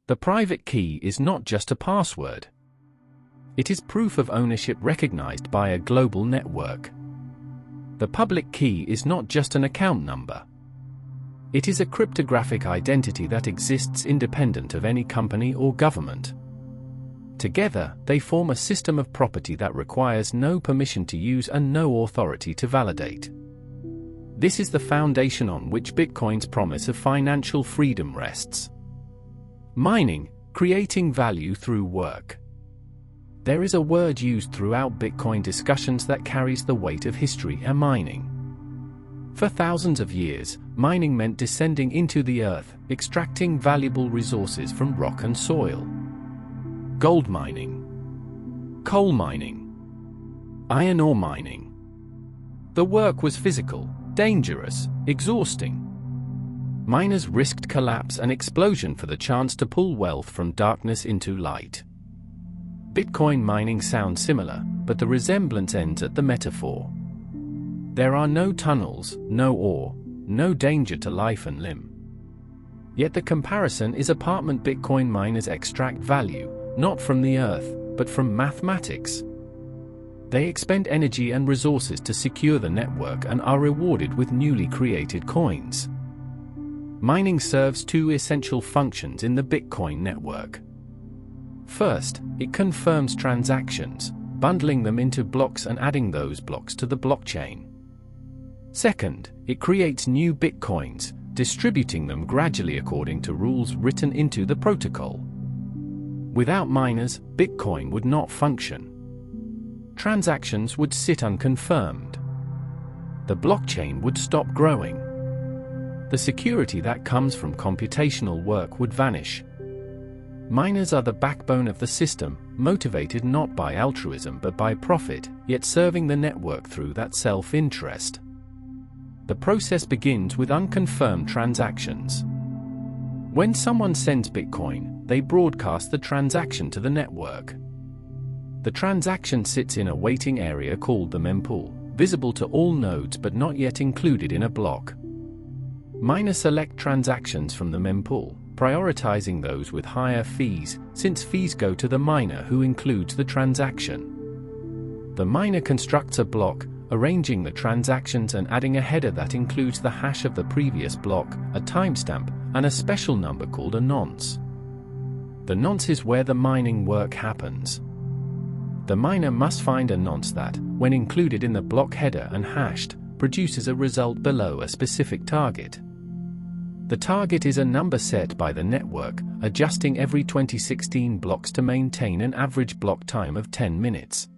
The private key is not just a password. It is proof of ownership recognized by a global network. The public key is not just an account number. It is a cryptographic identity that exists independent of any company or government. Together, they form a system of property that requires no permission to use and no authority to validate. This is the foundation on which Bitcoin's promise of financial freedom rests. Mining, creating value through work. There is a word used throughout Bitcoin discussions that carries the weight of history: mining. For thousands of years, mining meant descending into the earth, extracting valuable resources from rock and soil. Gold mining, coal mining, iron ore mining. The work was physical, dangerous, exhausting. Miners risked collapse and explosion for the chance to pull wealth from darkness into light. Bitcoin mining sounds similar, but the resemblance ends at the metaphor. There are no tunnels, no ore, no danger to life and limb. Yet the comparison is apartment. Bitcoin miners extract value, not from the earth, but from mathematics. They expend energy and resources to secure the network and are rewarded with newly created coins. Mining serves two essential functions in the Bitcoin network. First, it confirms transactions, bundling them into blocks and adding those blocks to the blockchain. Second, it creates new Bitcoins, distributing them gradually according to rules written into the protocol. Without miners, Bitcoin would not function. Transactions would sit unconfirmed. The blockchain would stop growing. The security that comes from computational work would vanish. Miners are the backbone of the system, motivated not by altruism but by profit, yet serving the network through that self-interest. The process begins with unconfirmed transactions. When someone sends Bitcoin, they broadcast the transaction to the network. The transaction sits in a waiting area called the mempool, visible to all nodes but not yet included in a block. Miners select transactions from the mempool, prioritizing those with higher fees, since fees go to the miner who includes the transaction. The miner constructs a block, arranging the transactions and adding a header that includes the hash of the previous block, a timestamp, and a special number called a nonce. The nonce is where the mining work happens. The miner must find a nonce that, when included in the block header and hashed, produces a result below a specific target. The target is a number set by the network, adjusting every 2016 blocks to maintain an average block time of 10 minutes.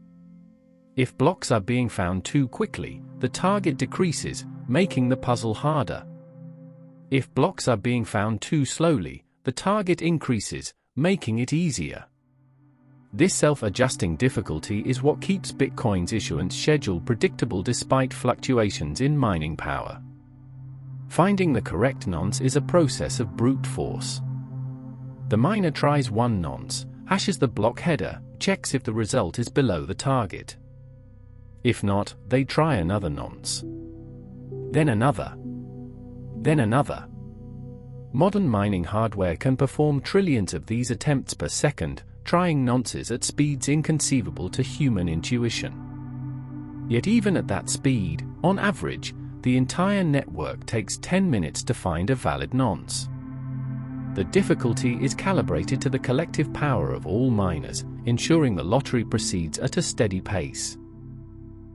If blocks are being found too quickly, the target decreases, making the puzzle harder. If blocks are being found too slowly, the target increases, making it easier. This self-adjusting difficulty is what keeps Bitcoin's issuance schedule predictable despite fluctuations in mining power. Finding the correct nonce is a process of brute force. The miner tries one nonce, hashes the block header, checks if the result is below the target. If not, they try another nonce. Then another. Then another. Modern mining hardware can perform trillions of these attempts per second, trying nonces at speeds inconceivable to human intuition. Yet even at that speed, on average, the entire network takes 10 minutes to find a valid nonce. The difficulty is calibrated to the collective power of all miners, ensuring the lottery proceeds at a steady pace.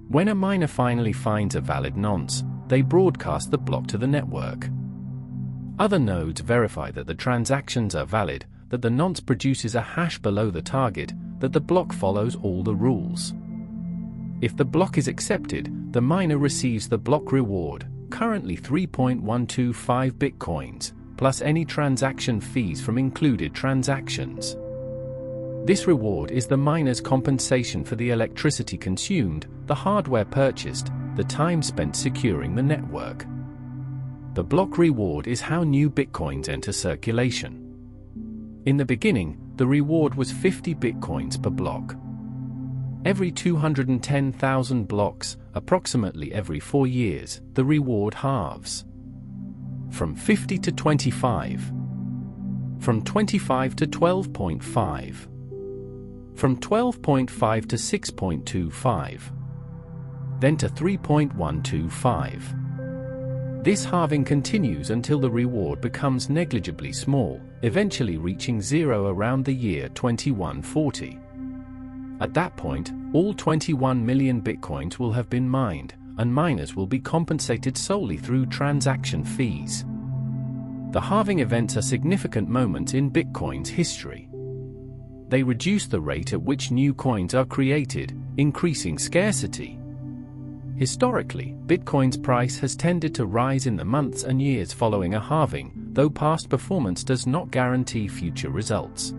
When a miner finally finds a valid nonce, they broadcast the block to the network. Other nodes verify that the transactions are valid, that the nonce produces a hash below the target, that the block follows all the rules. If the block is accepted, the miner receives the block reward, currently 3.125 bitcoins, plus any transaction fees from included transactions. This reward is the miner's compensation for the electricity consumed, the hardware purchased, the time spent securing the network. The block reward is how new bitcoins enter circulation. In the beginning, the reward was 50 bitcoins per block. Every 210,000 blocks, approximately every 4 years, the reward halves. From 50 to 25. From 25 to 12.5. From 12.5 to 6.25. Then to 3.125. This halving continues until the reward becomes negligibly small, eventually reaching zero around the year 2140. At that point, all 21 million bitcoins will have been mined, and miners will be compensated solely through transaction fees. The halving events are significant moments in Bitcoin's history. They reduce the rate at which new coins are created, increasing scarcity. Historically, Bitcoin's price has tended to rise in the months and years following a halving, though past performance does not guarantee future results.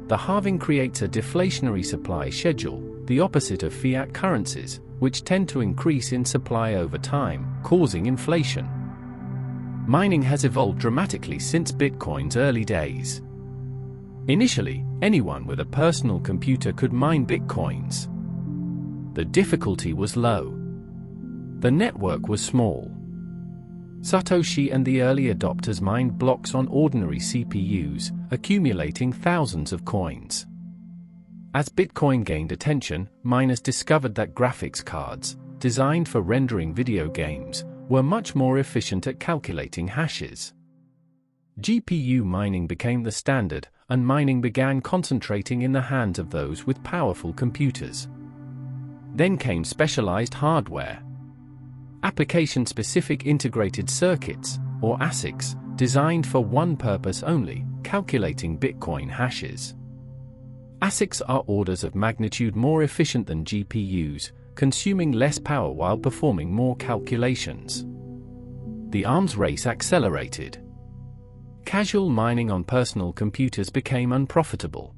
The halving creates a deflationary supply schedule, the opposite of fiat currencies, which tend to increase in supply over time, causing inflation. Mining has evolved dramatically since Bitcoin's early days. Initially, anyone with a personal computer could mine Bitcoins. The difficulty was low. The network was small. Satoshi and the early adopters mined blocks on ordinary CPUs, accumulating thousands of coins. As Bitcoin gained attention, miners discovered that graphics cards, designed for rendering video games, were much more efficient at calculating hashes. GPU mining became the standard, and mining began concentrating in the hands of those with powerful computers. Then came specialized hardware. Application-specific integrated circuits, or ASICs, designed for one purpose only, calculating Bitcoin hashes. ASICs are orders of magnitude more efficient than GPUs, consuming less power while performing more calculations. The arms race accelerated. Casual mining on personal computers became unprofitable.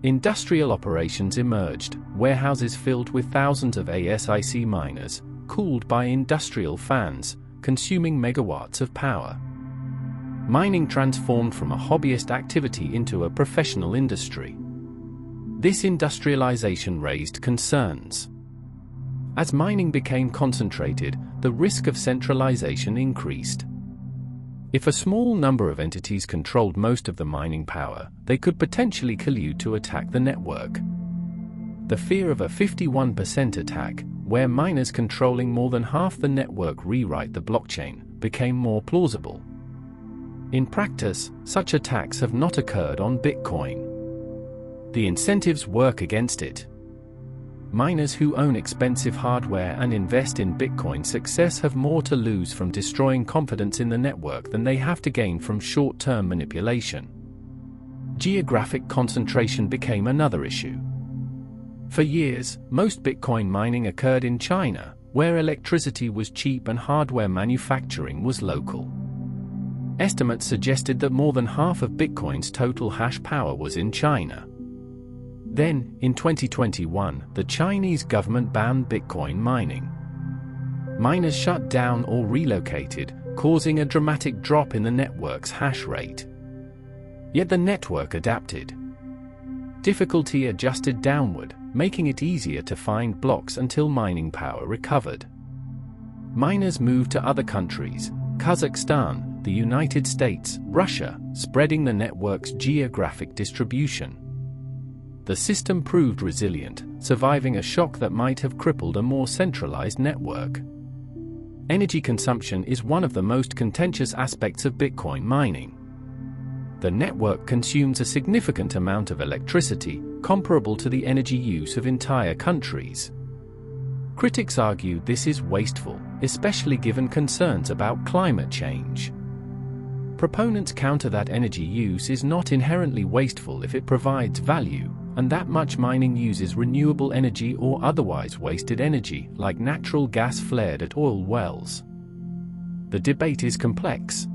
Industrial operations emerged, warehouses filled with thousands of ASIC miners, cooled by industrial fans, consuming megawatts of power. Mining transformed from a hobbyist activity into a professional industry. This industrialization raised concerns. As mining became concentrated, the risk of centralization increased. If a small number of entities controlled most of the mining power, they could potentially collude to attack the network. The fear of a 51% attack, where miners controlling more than half the network rewrite the blockchain, became more plausible. In practice, such attacks have not occurred on Bitcoin. The incentives work against it. Miners who own expensive hardware and invest in Bitcoin's success have more to lose from destroying confidence in the network than they have to gain from short-term manipulation. Geographic concentration became another issue. For years, most Bitcoin mining occurred in China, where electricity was cheap and hardware manufacturing was local. Estimates suggested that more than half of Bitcoin's total hash power was in China. Then, in 2021, the Chinese government banned Bitcoin mining. Miners shut down or relocated, causing a dramatic drop in the network's hash rate. Yet the network adapted. Difficulty adjusted downward, making it easier to find blocks until mining power recovered. Miners moved to other countries, Kazakhstan, the United States, Russia, spreading the network's geographic distribution. The system proved resilient, surviving a shock that might have crippled a more centralized network. Energy consumption is one of the most contentious aspects of Bitcoin mining. The network consumes a significant amount of electricity, comparable to the energy use of entire countries. Critics argue this is wasteful, especially given concerns about climate change. Proponents counter that energy use is not inherently wasteful if it provides value, and that much mining uses renewable energy or otherwise wasted energy, like natural gas flared at oil wells. The debate is complex.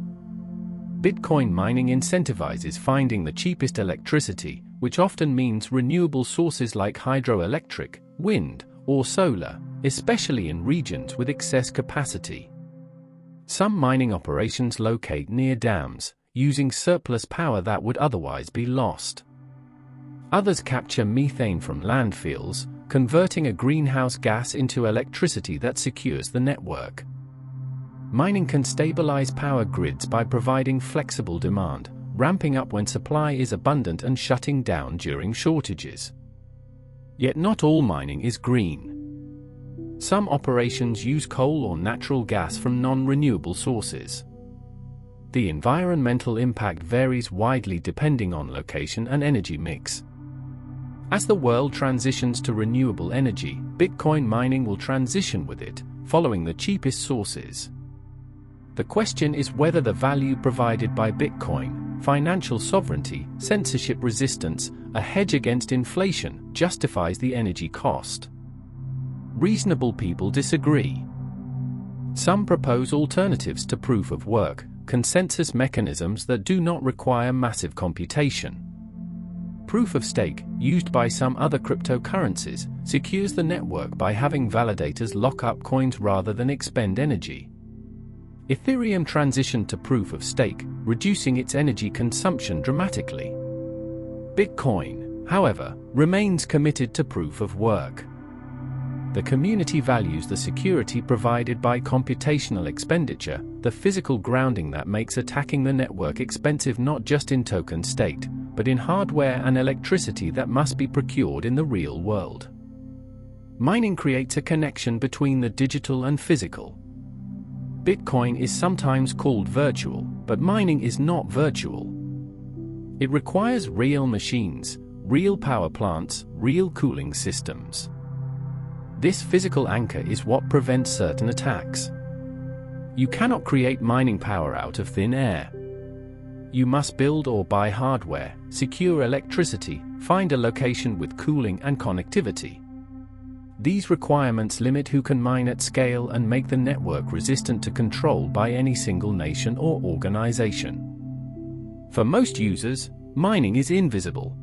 Bitcoin mining incentivizes finding the cheapest electricity, which often means renewable sources like hydroelectric, wind, or solar, especially in regions with excess capacity. Some mining operations locate near dams, using surplus power that would otherwise be lost. Others capture methane from landfills, converting a greenhouse gas into electricity that secures the network. Mining can stabilize power grids by providing flexible demand, ramping up when supply is abundant and shutting down during shortages. Yet not all mining is green. Some operations use coal or natural gas from non-renewable sources. The environmental impact varies widely depending on location and energy mix. As the world transitions to renewable energy, Bitcoin mining will transition with it, following the cheapest sources. The question is whether the value provided by Bitcoin, financial sovereignty, censorship resistance, a hedge against inflation, justifies the energy cost. Reasonable people disagree. Some propose alternatives to proof of work, consensus mechanisms that do not require massive computation. Proof of stake, used by some other cryptocurrencies, secures the network by having validators lock up coins rather than expend energy. Ethereum transitioned to proof of stake, reducing its energy consumption dramatically. Bitcoin, however, remains committed to proof of work. The community values the security provided by computational expenditure, the physical grounding that makes attacking the network expensive not just in token staked, but in hardware and electricity that must be procured in the real world. Mining creates a connection between the digital and physical. Bitcoin is sometimes called virtual, but mining is not virtual. It requires real machines, real power plants, real cooling systems. This physical anchor is what prevents certain attacks. You cannot create mining power out of thin air. You must build or buy hardware, secure electricity, find a location with cooling and connectivity. These requirements limit who can mine at scale and make the network resistant to control by any single nation or organization. For most users, mining is invisible.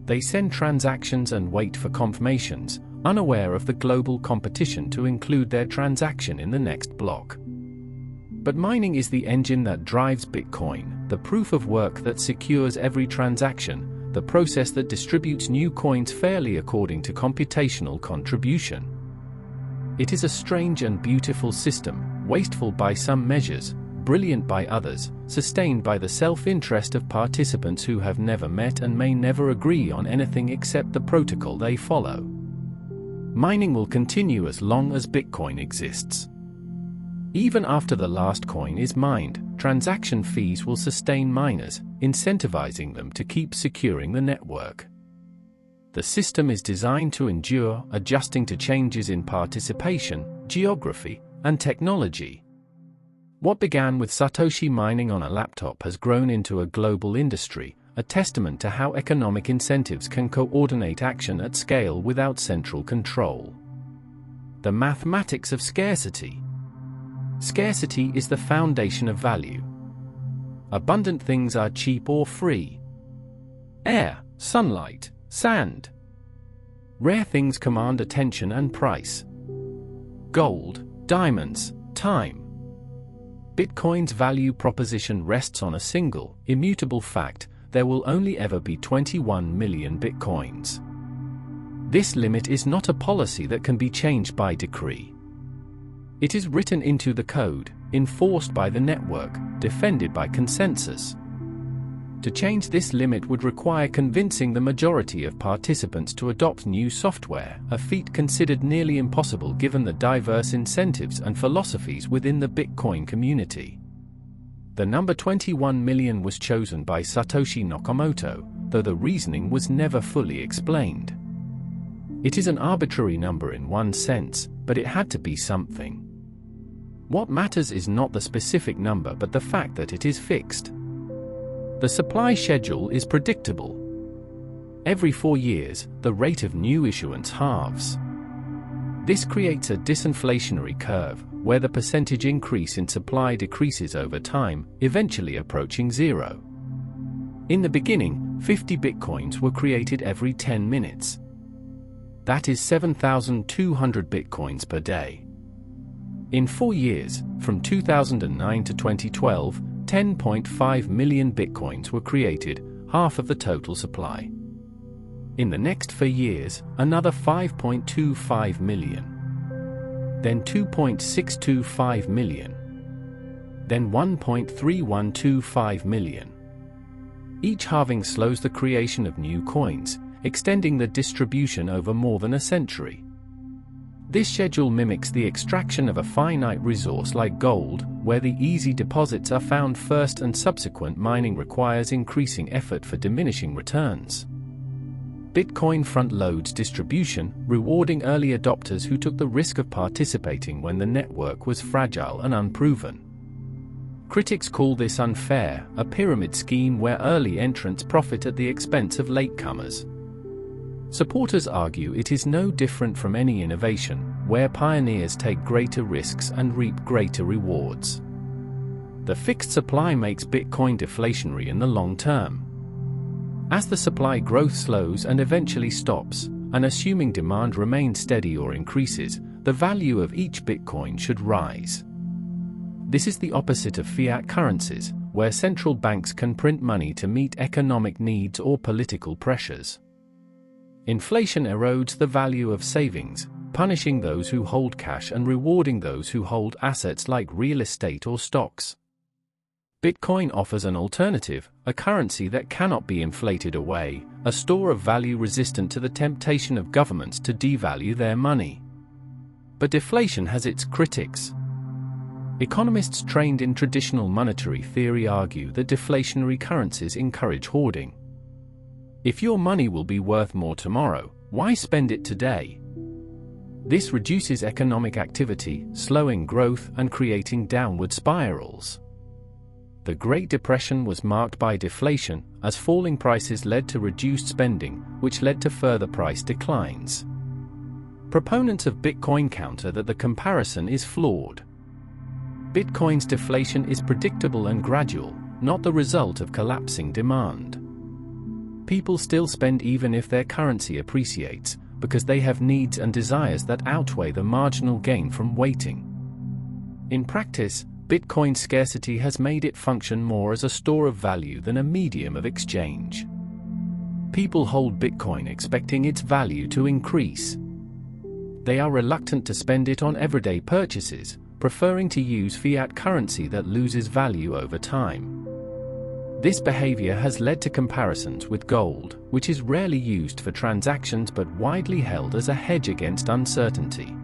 They send transactions and wait for confirmations, unaware of the global competition to include their transaction in the next block. But mining is the engine that drives Bitcoin, the proof of work that secures every transaction, the process that distributes new coins fairly according to computational contribution. It is a strange and beautiful system, wasteful by some measures, brilliant by others, sustained by the self-interest of participants who have never met and may never agree on anything except the protocol they follow. Mining will continue as long as Bitcoin exists. Even after the last coin is mined, transaction fees will sustain miners, incentivizing them to keep securing the network. The system is designed to endure, adjusting to changes in participation, geography, and technology. What began with Satoshi mining on a laptop has grown into a global industry, a testament to how economic incentives can coordinate action at scale without central control. The mathematics of scarcity. Scarcity is the foundation of value. Abundant things are cheap or free. Air, sunlight, sand. Rare things command attention and price. Gold, diamonds, time. Bitcoin's value proposition rests on a single, immutable fact: there will only ever be 21 million Bitcoins. This limit is not a policy that can be changed by decree. It is written into the code, enforced by the network, defended by consensus. To change this limit would require convincing the majority of participants to adopt new software, a feat considered nearly impossible given the diverse incentives and philosophies within the Bitcoin community. The number 21 million was chosen by Satoshi Nakamoto, though the reasoning was never fully explained. It is an arbitrary number in one sense, but it had to be something. What matters is not the specific number but the fact that it is fixed. The supply schedule is predictable. Every 4 years, the rate of new issuance halves. This creates a disinflationary curve, where the percentage increase in supply decreases over time, eventually approaching zero. In the beginning, 50 bitcoins were created every 10 minutes. That is 7,200 bitcoins per day. In 4 years, from 2009 to 2012, 10.5 million bitcoins were created, half of the total supply. In the next 4 years, another 5.25 million. Then 2.625 million. Then 1.3125 million. Each halving slows the creation of new coins, extending the distribution over more than a century. This schedule mimics the extraction of a finite resource like gold, where the easy deposits are found first and subsequent mining requires increasing effort for diminishing returns. Bitcoin front-loads distribution, rewarding early adopters who took the risk of participating when the network was fragile and unproven. Critics call this unfair, a pyramid scheme where early entrants profit at the expense of latecomers. Supporters argue it is no different from any innovation, where pioneers take greater risks and reap greater rewards. The fixed supply makes Bitcoin deflationary in the long term. As the supply growth slows and eventually stops, and assuming demand remains steady or increases, the value of each Bitcoin should rise. This is the opposite of fiat currencies, where central banks can print money to meet economic needs or political pressures. Inflation erodes the value of savings, punishing those who hold cash and rewarding those who hold assets like real estate or stocks. Bitcoin offers an alternative, a currency that cannot be inflated away, a store of value resistant to the temptation of governments to devalue their money. But deflation has its critics. Economists trained in traditional monetary theory argue that deflationary currencies encourage hoarding. If your money will be worth more tomorrow, why spend it today? This reduces economic activity, slowing growth and creating downward spirals. The Great Depression was marked by deflation, as falling prices led to reduced spending, which led to further price declines. Proponents of Bitcoin counter that the comparison is flawed. Bitcoin's deflation is predictable and gradual, not the result of collapsing demand. People still spend even if their currency appreciates, because they have needs and desires that outweigh the marginal gain from waiting. In practice, Bitcoin's scarcity has made it function more as a store of value than a medium of exchange. People hold Bitcoin expecting its value to increase. They are reluctant to spend it on everyday purchases, preferring to use fiat currency that loses value over time. This behavior has led to comparisons with gold, which is rarely used for transactions but widely held as a hedge against uncertainty.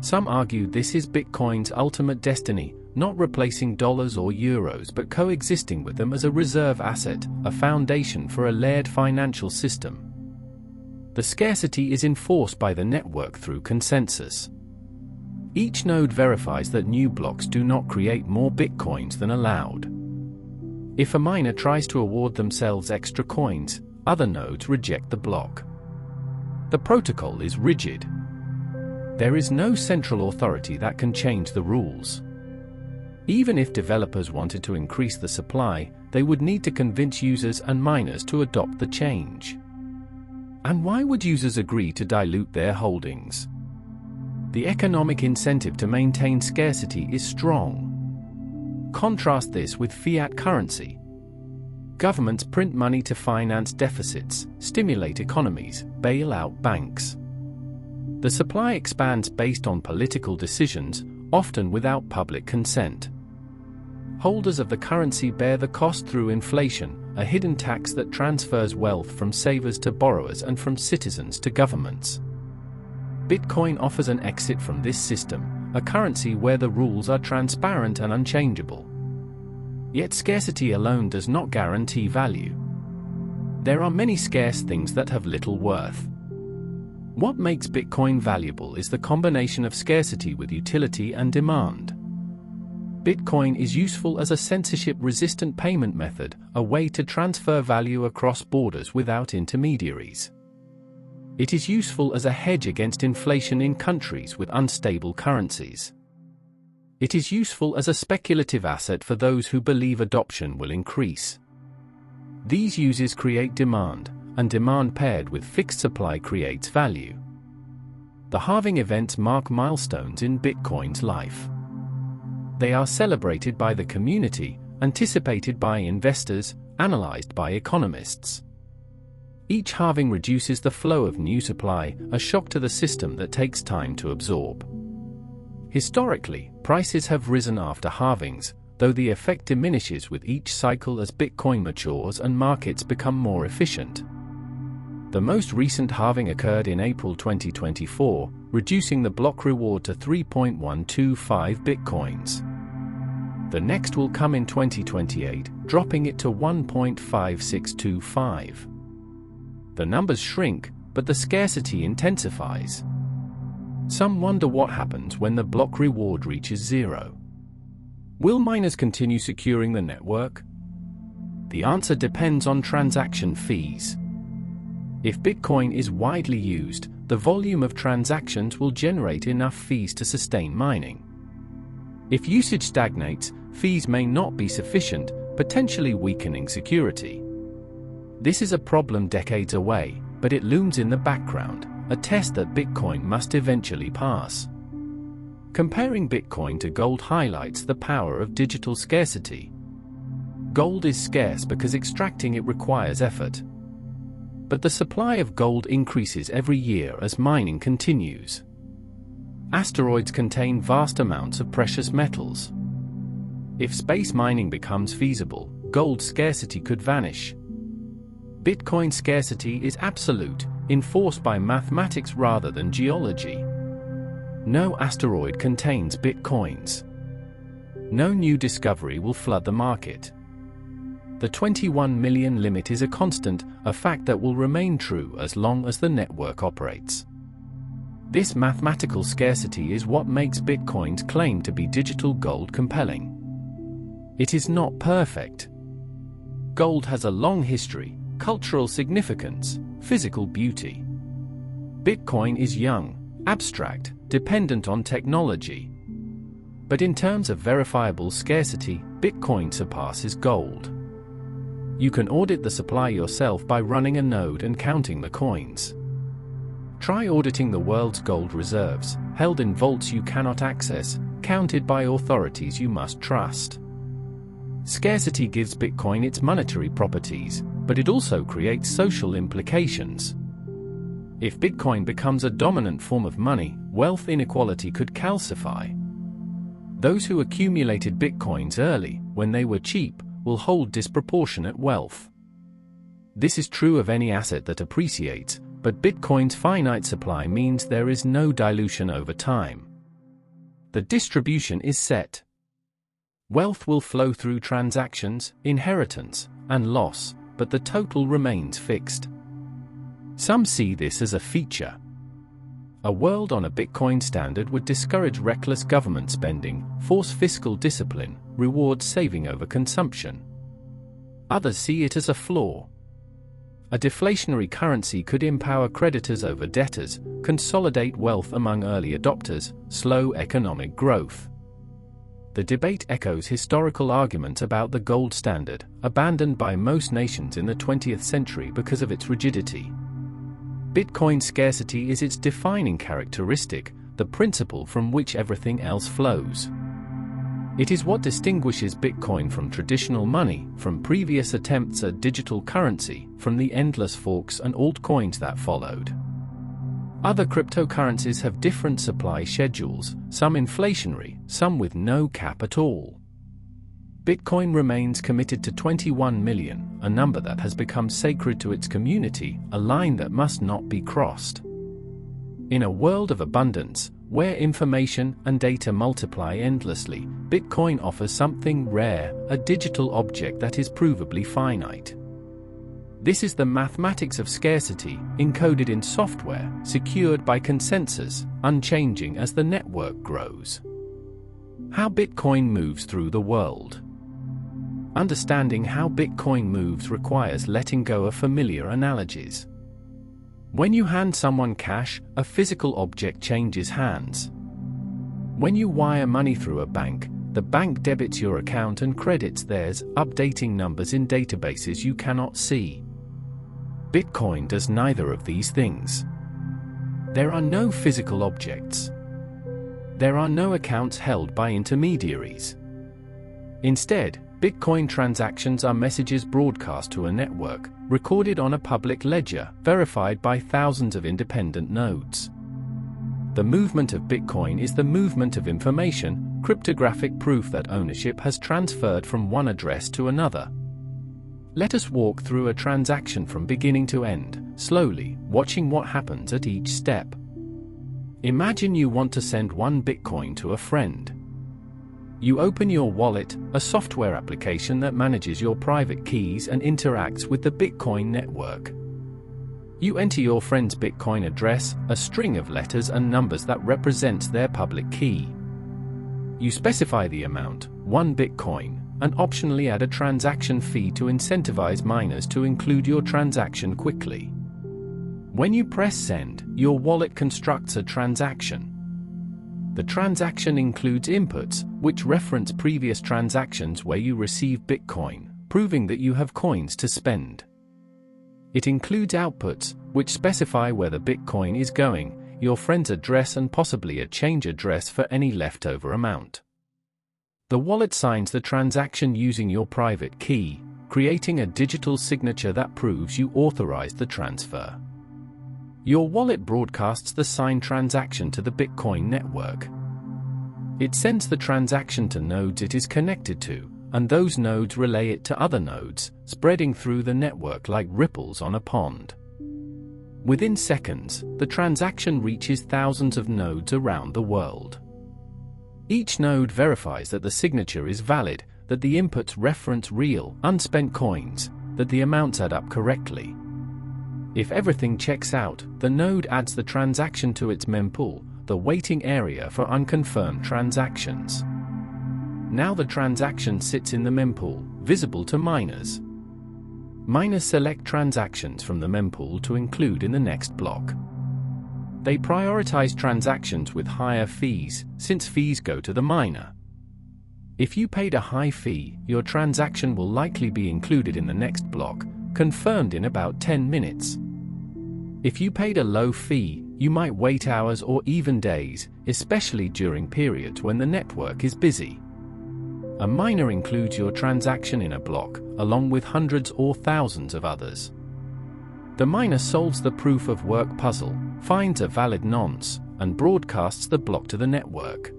Some argue this is Bitcoin's ultimate destiny, not replacing dollars or euros but coexisting with them as a reserve asset, a foundation for a layered financial system. The scarcity is enforced by the network through consensus. Each node verifies that new blocks do not create more Bitcoins than allowed. If a miner tries to award themselves extra coins, other nodes reject the block. The protocol is rigid. There is no central authority that can change the rules. Even if developers wanted to increase the supply, they would need to convince users and miners to adopt the change. And why would users agree to dilute their holdings? The economic incentive to maintain scarcity is strong. Contrast this with fiat currency. Governments print money to finance deficits, stimulate economies, bail out banks. The supply expands based on political decisions, often without public consent. Holders of the currency bear the cost through inflation, a hidden tax that transfers wealth from savers to borrowers and from citizens to governments. Bitcoin offers an exit from this system, a currency where the rules are transparent and unchangeable. Yet scarcity alone does not guarantee value. There are many scarce things that have little worth. What makes Bitcoin valuable is the combination of scarcity with utility and demand. Bitcoin is useful as a censorship-resistant payment method, a way to transfer value across borders without intermediaries. It is useful as a hedge against inflation in countries with unstable currencies. It is useful as a speculative asset for those who believe adoption will increase. These uses create demand, and demand paired with fixed supply creates value. The halving events mark milestones in Bitcoin's life. They are celebrated by the community, anticipated by investors, analyzed by economists. Each halving reduces the flow of new supply, a shock to the system that takes time to absorb. Historically, prices have risen after halvings, though the effect diminishes with each cycle as Bitcoin matures and markets become more efficient. The most recent halving occurred in April 2024, reducing the block reward to 3.125 Bitcoins. The next will come in 2028, dropping it to 1.5625. The numbers shrink, but the scarcity intensifies. Some wonder what happens when the block reward reaches zero. Will miners continue securing the network? The answer depends on transaction fees. If Bitcoin is widely used, the volume of transactions will generate enough fees to sustain mining. If usage stagnates, fees may not be sufficient, potentially weakening security. This is a problem decades away, but it looms in the background, a test that Bitcoin must eventually pass. Comparing Bitcoin to gold highlights the power of digital scarcity. Gold is scarce because extracting it requires effort. But the supply of gold increases every year as mining continues. Asteroids contain vast amounts of precious metals. If space mining becomes feasible, gold scarcity could vanish. Bitcoin scarcity is absolute, enforced by mathematics rather than geology. No asteroid contains bitcoins. No new discovery will flood the market. The 21 million limit is a constant, a fact that will remain true as long as the network operates. This mathematical scarcity is what makes Bitcoin's claim to be digital gold compelling. It is not perfect. Gold has a long history, cultural significance, physical beauty. Bitcoin is young, abstract, dependent on technology. But in terms of verifiable scarcity, Bitcoin surpasses gold. You can audit the supply yourself by running a node and counting the coins. Try auditing the world's gold reserves, held in vaults you cannot access, counted by authorities you must trust. Scarcity gives Bitcoin its monetary properties, but it also creates social implications. If Bitcoin becomes a dominant form of money, wealth inequality could calcify. Those who accumulated Bitcoins early, when they were cheap, will hold disproportionate wealth. This is true of any asset that appreciates, but Bitcoin's finite supply means there is no dilution over time. The distribution is set. Wealth will flow through transactions, inheritance, and loss, but the total remains fixed. Some see this as a feature. A world on a Bitcoin standard would discourage reckless government spending, force fiscal discipline, reward saving over consumption. Others see it as a flaw. A deflationary currency could empower creditors over debtors, consolidate wealth among early adopters, slow economic growth. The debate echoes historical arguments about the gold standard, abandoned by most nations in the 20th century because of its rigidity. Bitcoin scarcity is its defining characteristic, the principle from which everything else flows. It is what distinguishes Bitcoin from traditional money, from previous attempts at digital currency, from the endless forks and altcoins that followed. Other cryptocurrencies have different supply schedules, some inflationary, some with no cap at all. Bitcoin remains committed to 21 million, a number that has become sacred to its community, a line that must not be crossed. In a world of abundance, where information and data multiply endlessly, Bitcoin offers something rare, a digital object that is provably finite. This is the mathematics of scarcity, encoded in software, secured by consensus, unchanging as the network grows. How Bitcoin moves through the world. Understanding how Bitcoin moves requires letting go of familiar analogies. When you hand someone cash, a physical object changes hands. When you wire money through a bank, the bank debits your account and credits theirs, updating numbers in databases you cannot see. Bitcoin does neither of these things. There are no physical objects. There are no accounts held by intermediaries. Instead, Bitcoin transactions are messages broadcast to a network, recorded on a public ledger, verified by thousands of independent nodes. The movement of Bitcoin is the movement of information, cryptographic proof that ownership has transferred from one address to another. Let us walk through a transaction from beginning to end, slowly, watching what happens at each step. Imagine you want to send 1 Bitcoin to a friend. You open your wallet, a software application that manages your private keys and interacts with the Bitcoin network. You enter your friend's Bitcoin address, a string of letters and numbers that represents their public key. You specify the amount, 1 Bitcoin, and optionally add a transaction fee to incentivize miners to include your transaction quickly. When you press send, your wallet constructs a transaction. The transaction includes inputs, which reference previous transactions where you receive Bitcoin, proving that you have coins to spend. It includes outputs, which specify where the Bitcoin is going, your friend's address and possibly a change address for any leftover amount. The wallet signs the transaction using your private key, creating a digital signature that proves you authorized the transfer. Your wallet broadcasts the signed transaction to the Bitcoin network. It sends the transaction to nodes it is connected to, and those nodes relay it to other nodes, spreading through the network like ripples on a pond. Within seconds, the transaction reaches thousands of nodes around the world. Each node verifies that the signature is valid, that the inputs reference real, unspent coins, that the amounts add up correctly. If everything checks out, the node adds the transaction to its mempool, the waiting area for unconfirmed transactions. Now the transaction sits in the mempool, visible to miners. Miners select transactions from the mempool to include in the next block. They prioritize transactions with higher fees, since fees go to the miner. If you paid a high fee, your transaction will likely be included in the next block, confirmed in about 10 minutes. If you paid a low fee, you might wait hours or even days, especially during periods when the network is busy. A miner includes your transaction in a block, along with hundreds or thousands of others. The miner solves the proof of work puzzle, finds a valid nonce, and broadcasts the block to the network.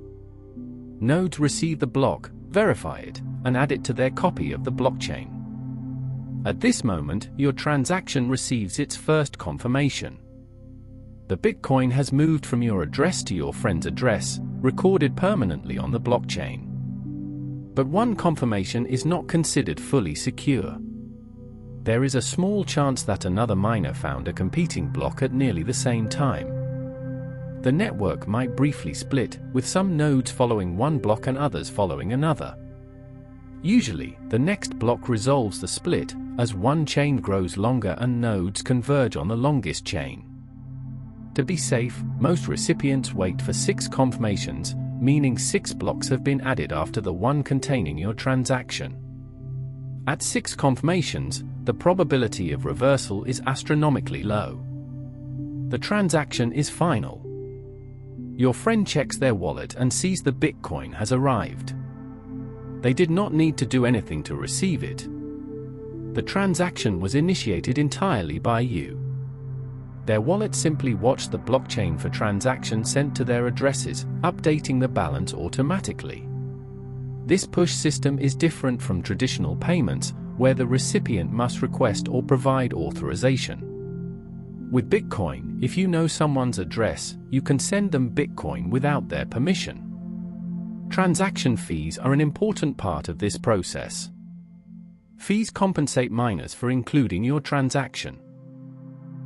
Nodes receive the block, verify it, and add it to their copy of the blockchain. At this moment, your transaction receives its first confirmation. The Bitcoin has moved from your address to your friend's address, recorded permanently on the blockchain. But one confirmation is not considered fully secure. There is a small chance that another miner found a competing block at nearly the same time. The network might briefly split, with some nodes following one block and others following another. Usually, the next block resolves the split, as one chain grows longer and nodes converge on the longest chain. To be safe, most recipients wait for 6 confirmations, meaning 6 blocks have been added after the one containing your transaction. At 6 confirmations, the probability of reversal is astronomically low. The transaction is final. Your friend checks their wallet and sees the Bitcoin has arrived. They did not need to do anything to receive it. The transaction was initiated entirely by you. Their wallet simply watched the blockchain for transactions sent to their addresses, updating the balance automatically. This push system is different from traditional payments, where the recipient must request or provide authorization. With Bitcoin, if you know someone's address, you can send them Bitcoin without their permission. Transaction fees are an important part of this process. Fees compensate miners for including your transaction.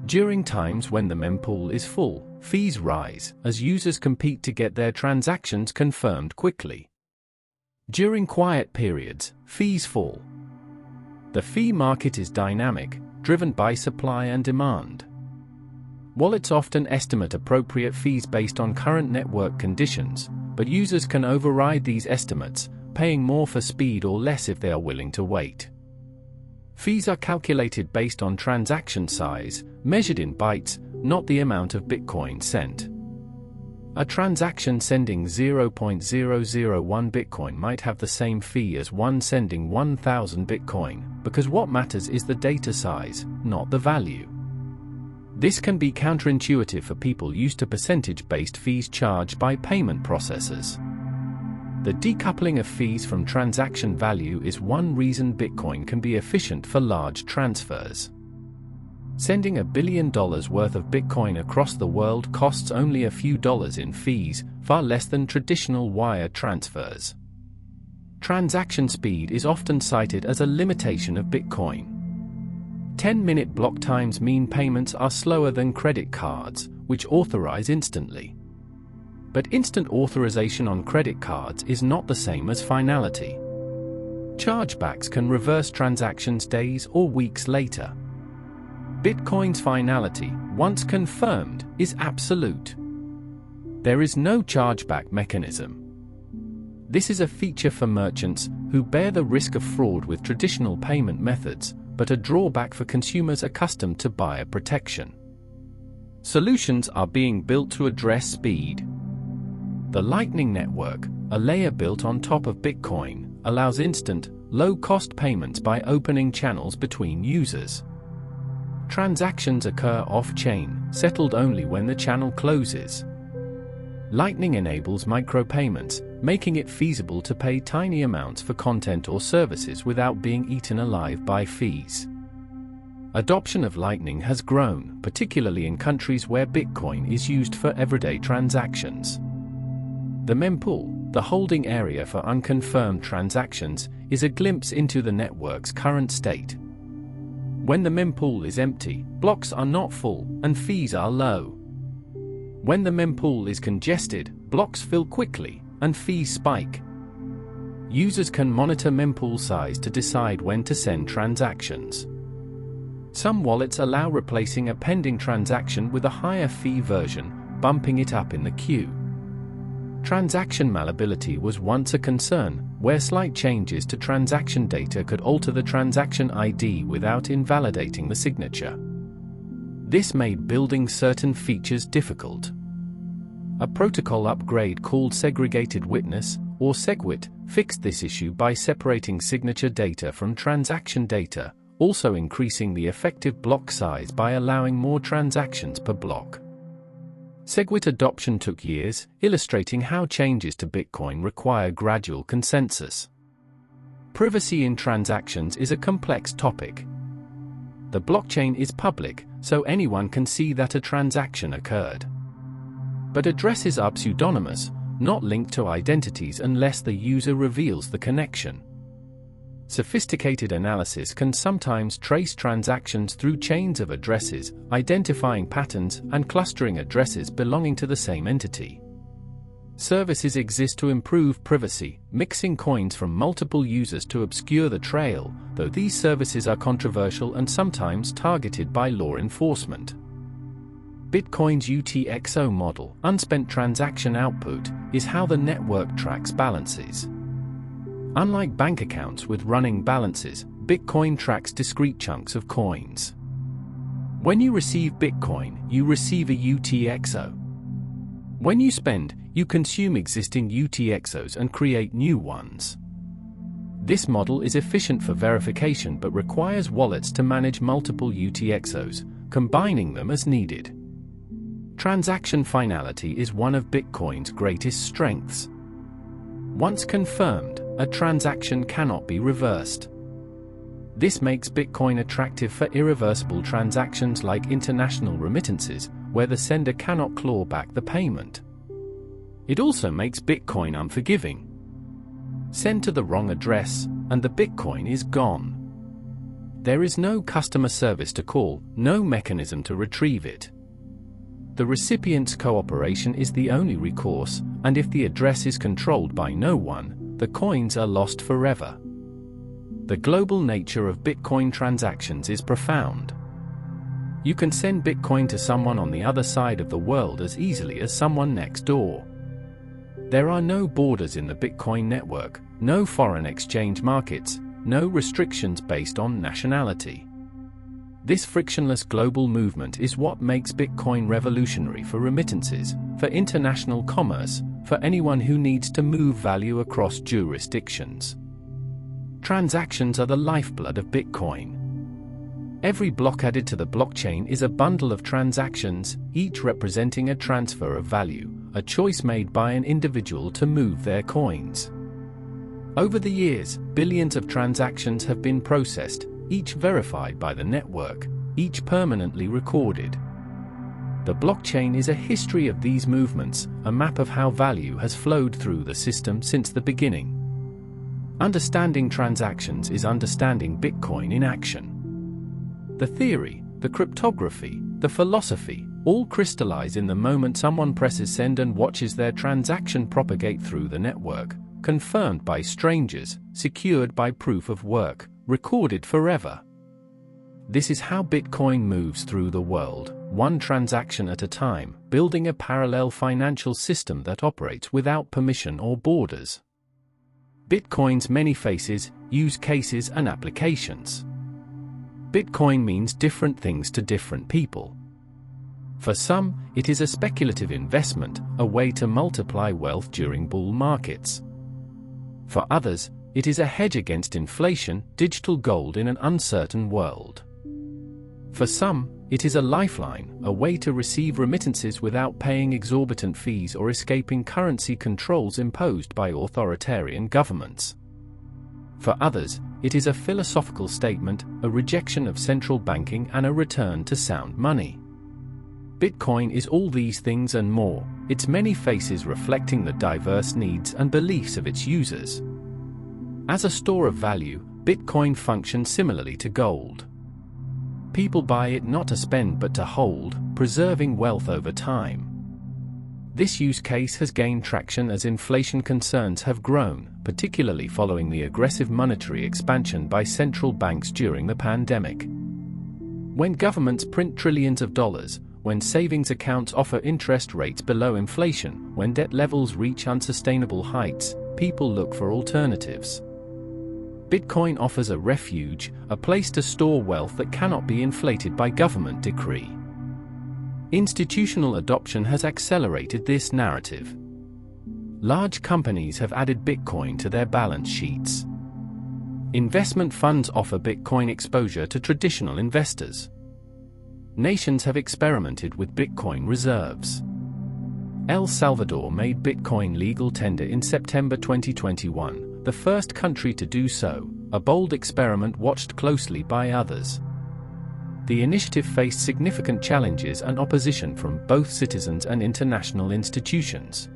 During times when the mempool is full, fees rise, as users compete to get their transactions confirmed quickly. During quiet periods, fees fall. The fee market is dynamic, driven by supply and demand. Wallets often estimate appropriate fees based on current network conditions, but users can override these estimates, paying more for speed or less if they are willing to wait. Fees are calculated based on transaction size, measured in bytes, not the amount of Bitcoin sent. A transaction sending 0.001 Bitcoin might have the same fee as one sending 1,000 Bitcoin, because what matters is the data size, not the value. This can be counterintuitive for people used to percentage-based fees charged by payment processors. The decoupling of fees from transaction value is one reason Bitcoin can be efficient for large transfers. Sending $1 billion worth of Bitcoin across the world costs only a few dollars in fees, far less than traditional wire transfers. Transaction speed is often cited as a limitation of Bitcoin. 10-minute block times mean payments are slower than credit cards, which authorize instantly. But instant authorization on credit cards is not the same as finality. Chargebacks can reverse transactions days or weeks later. Bitcoin's finality, once confirmed, is absolute. There is no chargeback mechanism. This is a feature for merchants who bear the risk of fraud with traditional payment methods, but a drawback for consumers accustomed to buyer protection. Solutions are being built to address speed. The Lightning Network, a layer built on top of Bitcoin, allows instant, low-cost payments by opening channels between users. Transactions occur off-chain, settled only when the channel closes. Lightning enables micropayments, making it feasible to pay tiny amounts for content or services without being eaten alive by fees. Adoption of Lightning has grown, particularly in countries where Bitcoin is used for everyday transactions. The mempool, the holding area for unconfirmed transactions, is a glimpse into the network's current state. When the mempool is empty, blocks are not full, and fees are low. When the mempool is congested, blocks fill quickly, and fees spike. Users can monitor mempool size to decide when to send transactions. Some wallets allow replacing a pending transaction with a higher fee version, bumping it up in the queue. Transaction malleability was once a concern, where slight changes to transaction data could alter the transaction ID without invalidating the signature. This made building certain features difficult. A protocol upgrade called Segregated Witness, or SegWit, fixed this issue by separating signature data from transaction data, also increasing the effective block size by allowing more transactions per block. SegWit adoption took years, illustrating how changes to Bitcoin require gradual consensus. Privacy in transactions is a complex topic. The blockchain is public, so anyone can see that a transaction occurred. But addresses are pseudonymous, not linked to identities unless the user reveals the connection. Sophisticated analysis can sometimes trace transactions through chains of addresses, identifying patterns and clustering addresses belonging to the same entity. Services exist to improve privacy, mixing coins from multiple users to obscure the trail, though these services are controversial and sometimes targeted by law enforcement. Bitcoin's UTXO model, unspent transaction output, is how the network tracks balances. Unlike bank accounts with running balances, Bitcoin tracks discrete chunks of coins. When you receive Bitcoin, you receive a UTXO. When you spend, you consume existing UTXOs and create new ones. This model is efficient for verification but requires wallets to manage multiple UTXOs, combining them as needed. Transaction finality is one of Bitcoin's greatest strengths. Once confirmed, a transaction cannot be reversed. This makes Bitcoin attractive for irreversible transactions like international remittances, where the sender cannot claw back the payment. It also makes Bitcoin unforgiving. Send to the wrong address, and the Bitcoin is gone. There is no customer service to call, no mechanism to retrieve it. The recipient's cooperation is the only recourse, and if the address is controlled by no one, the coins are lost forever. The global nature of Bitcoin transactions is profound. You can send Bitcoin to someone on the other side of the world as easily as someone next door. There are no borders in the Bitcoin network, no foreign exchange markets, no restrictions based on nationality. This frictionless global movement is what makes Bitcoin revolutionary for remittances, for international commerce, for anyone who needs to move value across jurisdictions. Transactions are the lifeblood of Bitcoin. Every block added to the blockchain is a bundle of transactions, each representing a transfer of value, a choice made by an individual to move their coins. Over the years, billions of transactions have been processed, each verified by the network, each permanently recorded. The blockchain is a history of these movements, a map of how value has flowed through the system since the beginning. Understanding transactions is understanding Bitcoin in action. The theory, the cryptography, the philosophy, all crystallize in the moment someone presses send and watches their transaction propagate through the network, confirmed by strangers, secured by proof of work, recorded forever. This is how Bitcoin moves through the world, one transaction at a time, building a parallel financial system that operates without permission or borders. Bitcoin's many faces, use cases and applications. Bitcoin means different things to different people. For some, it is a speculative investment, a way to multiply wealth during bull markets. For others, it is a hedge against inflation, digital gold in an uncertain world. For some, it is a lifeline, a way to receive remittances without paying exorbitant fees or escaping currency controls imposed by authoritarian governments. For others, it is a philosophical statement, a rejection of central banking and a return to sound money. Bitcoin is all these things and more, its many faces reflecting the diverse needs and beliefs of its users. As a store of value, Bitcoin functions similarly to gold. People buy it not to spend but to hold, preserving wealth over time. This use case has gained traction as inflation concerns have grown, particularly following the aggressive monetary expansion by central banks during the pandemic. When governments print trillions of dollars, when savings accounts offer interest rates below inflation, when debt levels reach unsustainable heights, people look for alternatives. Bitcoin offers a refuge, a place to store wealth that cannot be inflated by government decree. Institutional adoption has accelerated this narrative. Large companies have added Bitcoin to their balance sheets. Investment funds offer Bitcoin exposure to traditional investors. Nations have experimented with Bitcoin reserves. El Salvador made Bitcoin legal tender in September 2021. The first country to do so, a bold experiment watched closely by others. The initiative faced significant challenges and opposition from both citizens and international institutions.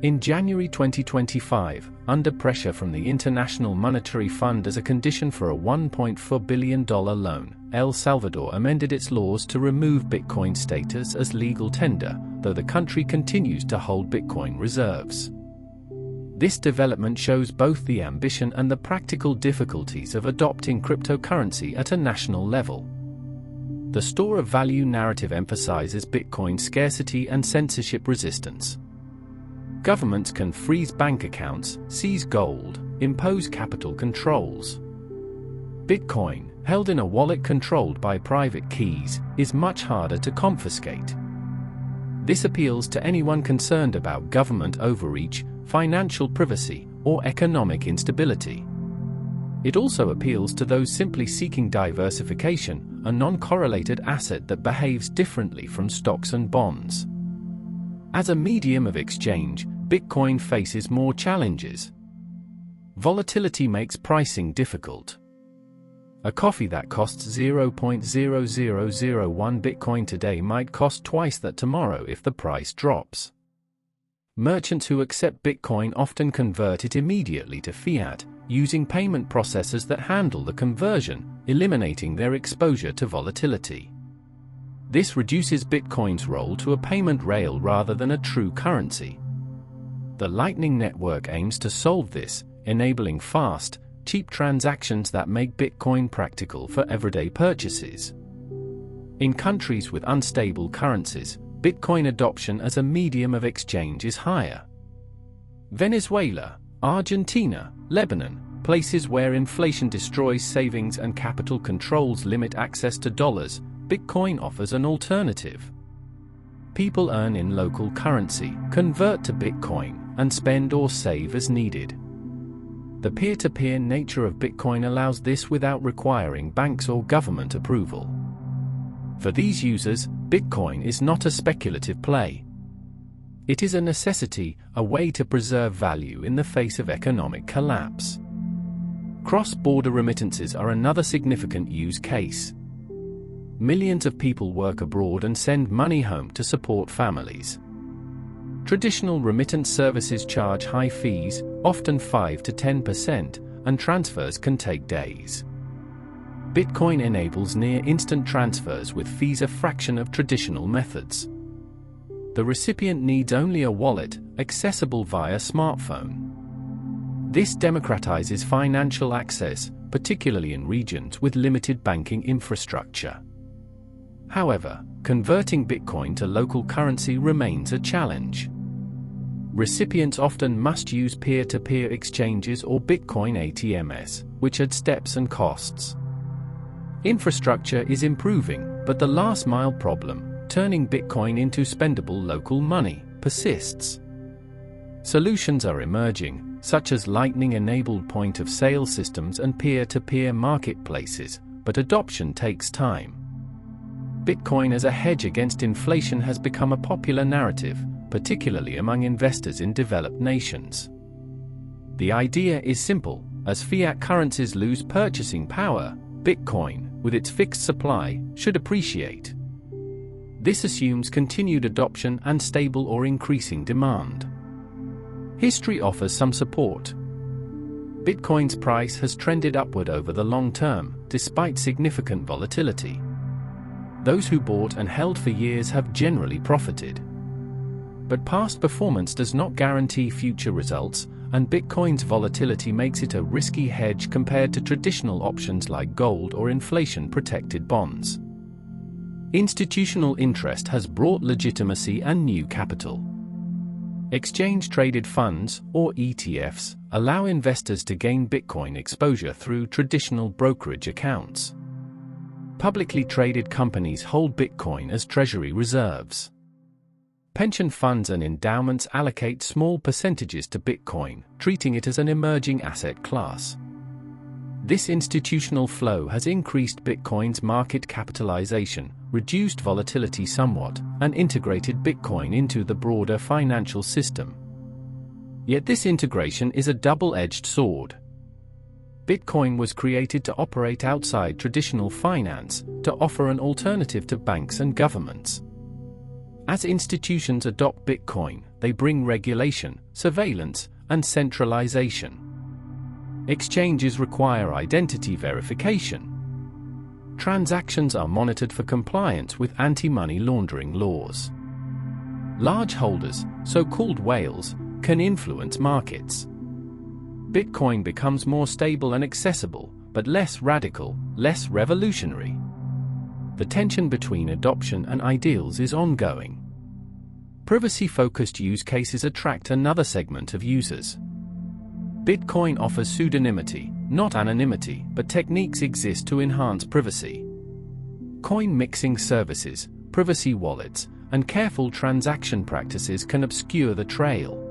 In January 2025, under pressure from the International Monetary Fund as a condition for a $1.4 billion loan, El Salvador amended its laws to remove Bitcoin status as legal tender, though the country continues to hold Bitcoin reserves. This development shows both the ambition and the practical difficulties of adopting cryptocurrency at a national level. The store of value narrative emphasizes Bitcoin's scarcity and censorship resistance. Governments can freeze bank accounts, seize gold, impose capital controls. Bitcoin, held in a wallet controlled by private keys, is much harder to confiscate. This appeals to anyone concerned about government overreach, financial privacy, or economic instability. It also appeals to those simply seeking diversification, a non-correlated asset that behaves differently from stocks and bonds. As a medium of exchange, Bitcoin faces more challenges. Volatility makes pricing difficult. A coffee that costs 0.0001 Bitcoin today might cost twice that tomorrow if the price drops. Merchants who accept Bitcoin often convert it immediately to fiat, using payment processors that handle the conversion, eliminating their exposure to volatility. This reduces Bitcoin's role to a payment rail rather than a true currency. The Lightning Network aims to solve this, enabling fast, cheap transactions that make Bitcoin practical for everyday purchases. In countries with unstable currencies, Bitcoin adoption as a medium of exchange is higher. Venezuela, Argentina, Lebanon, places where inflation destroys savings and capital controls limit access to dollars, Bitcoin offers an alternative. People earn in local currency, convert to Bitcoin, and spend or save as needed. The peer-to-peer nature of Bitcoin allows this without requiring banks or government approval. For these users, Bitcoin is not a speculative play. It is a necessity, a way to preserve value in the face of economic collapse. Cross-border remittances are another significant use case. Millions of people work abroad and send money home to support families. Traditional remittance services charge high fees, often 5 to 10%, and transfers can take days. Bitcoin enables near-instant transfers with fees a fraction of traditional methods. The recipient needs only a wallet, accessible via smartphone. This democratizes financial access, particularly in regions with limited banking infrastructure. However, converting Bitcoin to local currency remains a challenge. Recipients often must use peer-to-peer exchanges or Bitcoin ATMs, which add steps and costs. Infrastructure is improving, but the last-mile problem, turning Bitcoin into spendable local money, persists. Solutions are emerging, such as Lightning-enabled point-of-sale systems and peer-to-peer marketplaces, but adoption takes time. Bitcoin as a hedge against inflation has become a popular narrative, particularly among investors in developed nations. The idea is simple: as fiat currencies lose purchasing power, Bitcoin, with its fixed supply, should appreciate. This assumes continued adoption and stable or increasing demand. History offers some support. Bitcoin's price has trended upward over the long term, despite significant volatility. Those who bought and held for years have generally profited. But past performance does not guarantee future results, and Bitcoin's volatility makes it a risky hedge compared to traditional options like gold or inflation-protected bonds. Institutional interest has brought legitimacy and new capital. Exchange-traded funds, or ETFs, allow investors to gain Bitcoin exposure through traditional brokerage accounts. Publicly traded companies hold Bitcoin as treasury reserves. Pension funds and endowments allocate small percentages to Bitcoin, treating it as an emerging asset class. This institutional flow has increased Bitcoin's market capitalization, reduced volatility somewhat, and integrated Bitcoin into the broader financial system. Yet this integration is a double-edged sword. Bitcoin was created to operate outside traditional finance, to offer an alternative to banks and governments. As institutions adopt Bitcoin, they bring regulation, surveillance, and centralization. Exchanges require identity verification. Transactions are monitored for compliance with anti-money laundering laws. Large holders, so-called whales, can influence markets. Bitcoin becomes more stable and accessible, but less radical, less revolutionary. The tension between adoption and ideals is ongoing. Privacy-focused use cases attract another segment of users. Bitcoin offers pseudonymity, not anonymity, but techniques exist to enhance privacy. Coin mixing services, privacy wallets, and careful transaction practices can obscure the trail.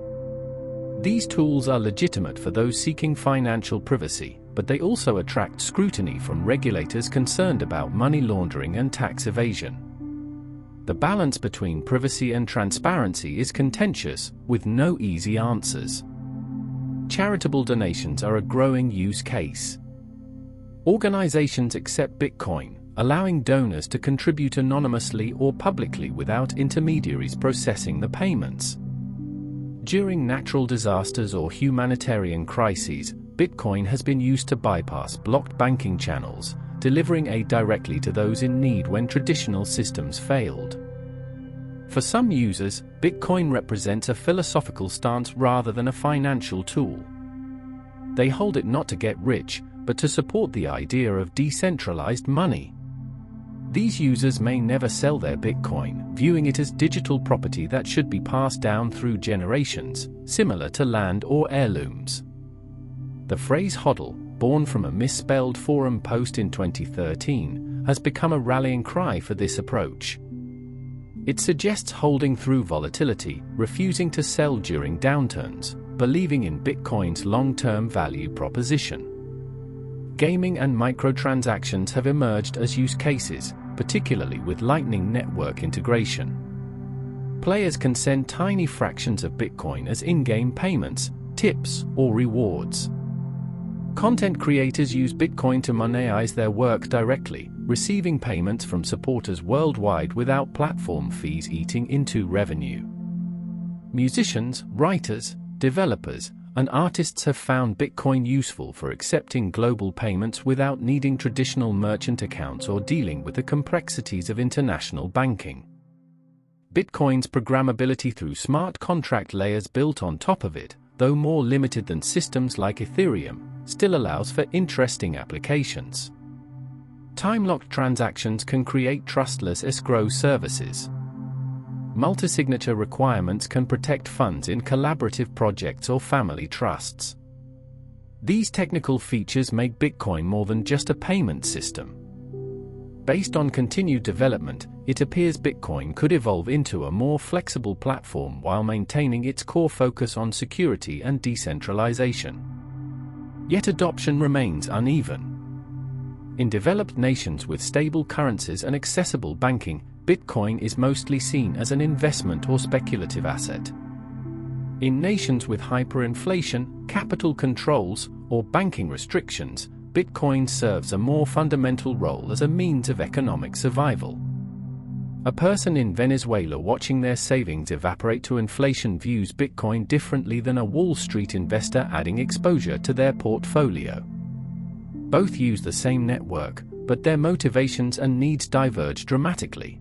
These tools are legitimate for those seeking financial privacy, but they also attract scrutiny from regulators concerned about money laundering and tax evasion. The balance between privacy and transparency is contentious, with no easy answers. Charitable donations are a growing use case. Organizations accept Bitcoin, allowing donors to contribute anonymously or publicly without intermediaries processing the payments. During natural disasters or humanitarian crises, Bitcoin has been used to bypass blocked banking channels, delivering aid directly to those in need when traditional systems failed. For some users, Bitcoin represents a philosophical stance rather than a financial tool. They hold it not to get rich, but to support the idea of decentralized money. These users may never sell their Bitcoin, viewing it as digital property that should be passed down through generations, similar to land or heirlooms. The phrase "hodl," born from a misspelled forum post in 2013, has become a rallying cry for this approach. It suggests holding through volatility, refusing to sell during downturns, believing in Bitcoin's long-term value proposition. Gaming and microtransactions have emerged as use cases, particularly with Lightning Network integration. Players can send tiny fractions of Bitcoin as in-game payments, tips, or rewards. Content creators use Bitcoin to monetize their work directly, receiving payments from supporters worldwide without platform fees eating into revenue. Musicians, writers, developers, and artists have found Bitcoin useful for accepting global payments without needing traditional merchant accounts or dealing with the complexities of international banking. Bitcoin's programmability through smart contract layers built on top of it, though more limited than systems like Ethereum, still allows for interesting applications. Time-locked transactions can create trustless escrow services. Multi-signature requirements can protect funds in collaborative projects or family trusts. These technical features make Bitcoin more than just a payment system. Based on continued development, it appears Bitcoin could evolve into a more flexible platform while maintaining its core focus on security and decentralization. Yet adoption remains uneven. In developed nations with stable currencies and accessible banking, Bitcoin is mostly seen as an investment or speculative asset. In nations with hyperinflation, capital controls, or banking restrictions, Bitcoin serves a more fundamental role as a means of economic survival. A person in Venezuela watching their savings evaporate to inflation views Bitcoin differently than a Wall Street investor adding exposure to their portfolio. Both use the same network, but their motivations and needs diverge dramatically.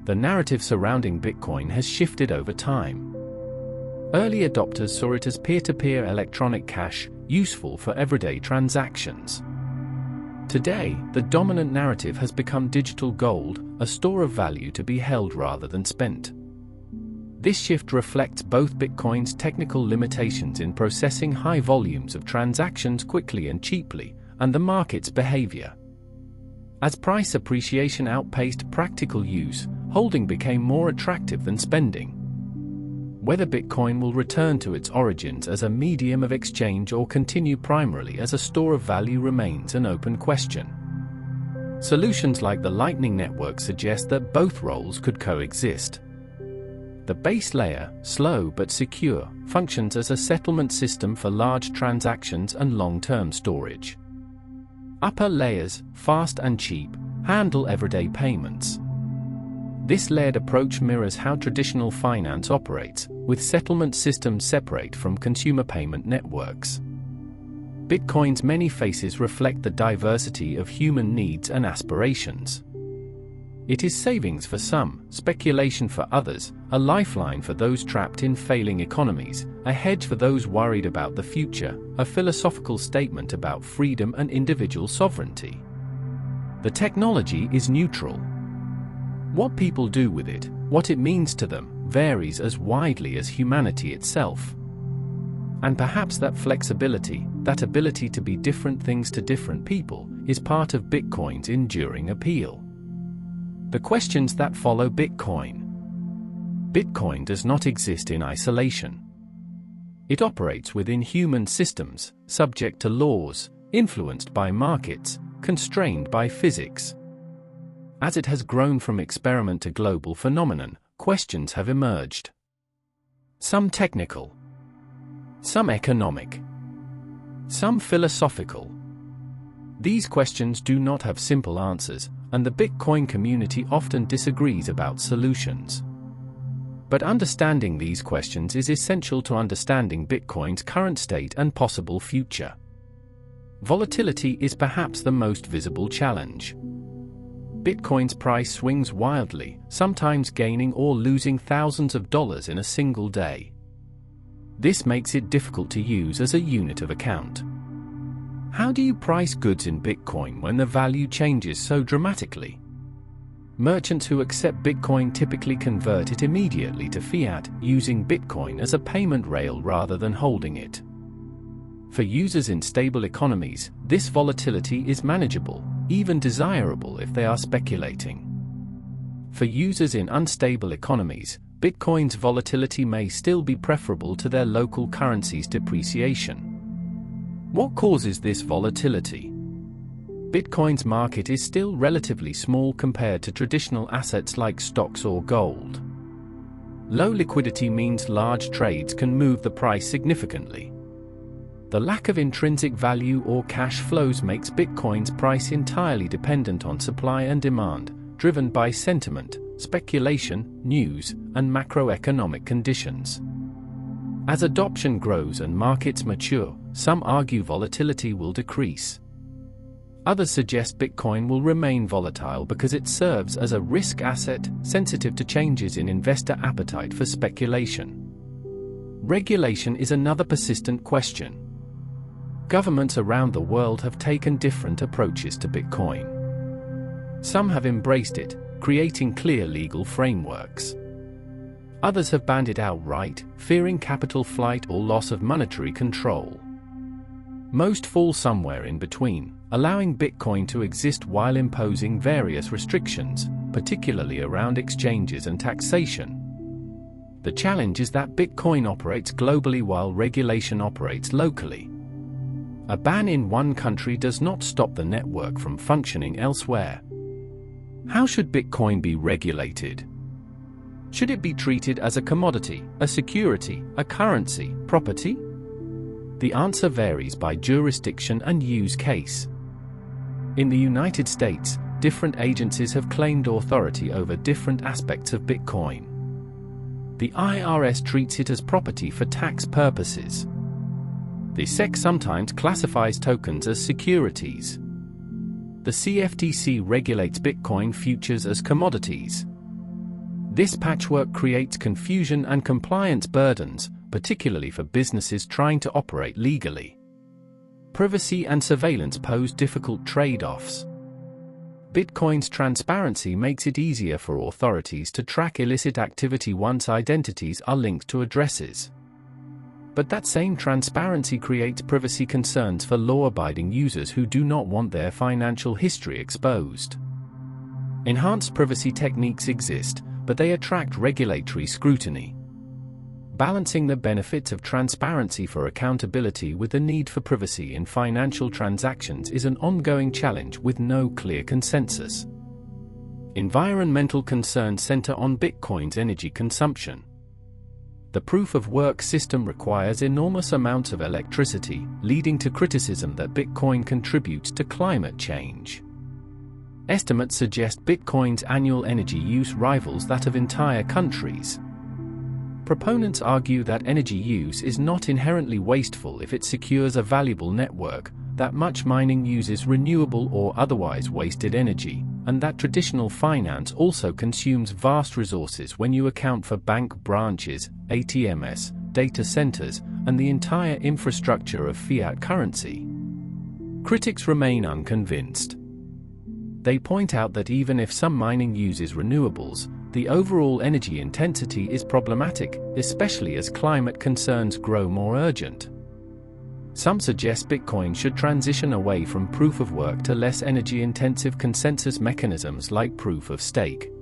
The narrative surrounding Bitcoin has shifted over time. Early adopters saw it as peer-to-peer electronic cash, useful for everyday transactions. Today, the dominant narrative has become digital gold, a store of value to be held rather than spent. This shift reflects both Bitcoin's technical limitations in processing high volumes of transactions quickly and cheaply, and the market's behavior. As price appreciation outpaced practical use, holding became more attractive than spending. Whether Bitcoin will return to its origins as a medium of exchange or continue primarily as a store of value remains an open question. Solutions like the Lightning Network suggest that both roles could coexist. The base layer, slow but secure, functions as a settlement system for large transactions and long-term storage. Upper layers, fast and cheap, handle everyday payments. This layered approach mirrors how traditional finance operates, with settlement systems separate from consumer payment networks. Bitcoin's many faces reflect the diversity of human needs and aspirations. It is savings for some, speculation for others, a lifeline for those trapped in failing economies, a hedge for those worried about the future, a philosophical statement about freedom and individual sovereignty. The technology is neutral. What people do with it, what it means to them, varies as widely as humanity itself. And perhaps that flexibility, that ability to be different things to different people, is part of Bitcoin's enduring appeal. The questions that follow Bitcoin. Bitcoin does not exist in isolation. It operates within human systems, subject to laws, influenced by markets, constrained by physics. As it has grown from experiment to global phenomenon, questions have emerged. Some technical, some economic, some philosophical. These questions do not have simple answers, and the Bitcoin community often disagrees about solutions. But understanding these questions is essential to understanding Bitcoin's current state and possible future. Volatility is perhaps the most visible challenge. Bitcoin's price swings wildly, sometimes gaining or losing thousands of dollars in a single day. This makes it difficult to use as a unit of account. How do you price goods in Bitcoin when the value changes so dramatically? Merchants who accept Bitcoin typically convert it immediately to fiat, using Bitcoin as a payment rail rather than holding it. For users in stable economies, this volatility is manageable, even desirable if they are speculating. For users in unstable economies, Bitcoin's volatility may still be preferable to their local currency's depreciation. What causes this volatility? Bitcoin's market is still relatively small compared to traditional assets like stocks or gold. Low liquidity means large trades can move the price significantly. The lack of intrinsic value or cash flows makes Bitcoin's price entirely dependent on supply and demand, driven by sentiment, speculation, news, and macroeconomic conditions. As adoption grows and markets mature, some argue volatility will decrease. Others suggest Bitcoin will remain volatile because it serves as a risk asset, sensitive to changes in investor appetite for speculation. Regulation is another persistent question. Governments around the world have taken different approaches to Bitcoin. Some have embraced it, creating clear legal frameworks. Others have banned it outright, fearing capital flight or loss of monetary control. Most fall somewhere in between, allowing Bitcoin to exist while imposing various restrictions, particularly around exchanges and taxation. The challenge is that Bitcoin operates globally while regulation operates locally. A ban in one country does not stop the network from functioning elsewhere. How should Bitcoin be regulated? Should it be treated as a commodity, a security, a currency, property? The answer varies by jurisdiction and use case. In the United States, different agencies have claimed authority over different aspects of Bitcoin. The IRS treats it as property for tax purposes. The SEC sometimes classifies tokens as securities. The CFTC regulates Bitcoin futures as commodities. This patchwork creates confusion and compliance burdens, particularly for businesses trying to operate legally. Privacy and surveillance pose difficult trade-offs. Bitcoin's transparency makes it easier for authorities to track illicit activity once identities are linked to addresses. But that same transparency creates privacy concerns for law-abiding users who do not want their financial history exposed. Enhanced privacy techniques exist, but they attract regulatory scrutiny. Balancing the benefits of transparency for accountability with the need for privacy in financial transactions is an ongoing challenge with no clear consensus. Environmental concerns center on Bitcoin's energy consumption. The proof-of-work system requires enormous amounts of electricity, leading to criticism that Bitcoin contributes to climate change. Estimates suggest Bitcoin's annual energy use rivals that of entire countries. Proponents argue that energy use is not inherently wasteful if it secures a valuable network, that much mining uses renewable or otherwise wasted energy, and that traditional finance also consumes vast resources when you account for bank branches, ATMs, data centers, and the entire infrastructure of fiat currency. Critics remain unconvinced. They point out that even if some mining uses renewables, the overall energy intensity is problematic, especially as climate concerns grow more urgent. Some suggest Bitcoin should transition away from proof-of-work to less energy-intensive consensus mechanisms like proof-of-stake.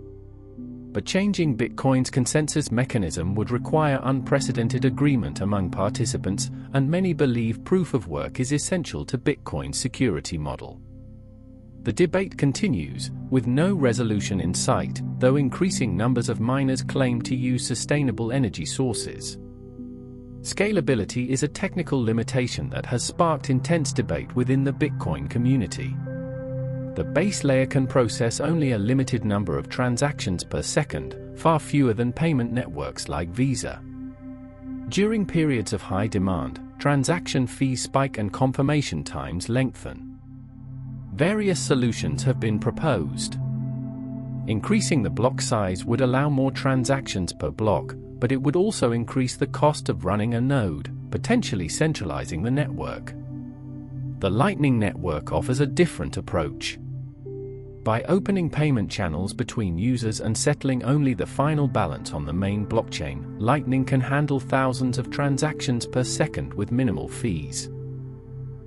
But changing Bitcoin's consensus mechanism would require unprecedented agreement among participants, and many believe proof-of-work is essential to Bitcoin's security model. The debate continues, with no resolution in sight, though increasing numbers of miners claim to use sustainable energy sources. Scalability is a technical limitation that has sparked intense debate within the Bitcoin community. The base layer can process only a limited number of transactions per second, far fewer than payment networks like Visa. During periods of high demand, transaction fees spike and confirmation times lengthen. Various solutions have been proposed. Increasing the block size would allow more transactions per block, but it would also increase the cost of running a node, potentially centralizing the network. The Lightning Network offers a different approach. By opening payment channels between users and settling only the final balance on the main blockchain, Lightning can handle thousands of transactions per second with minimal fees.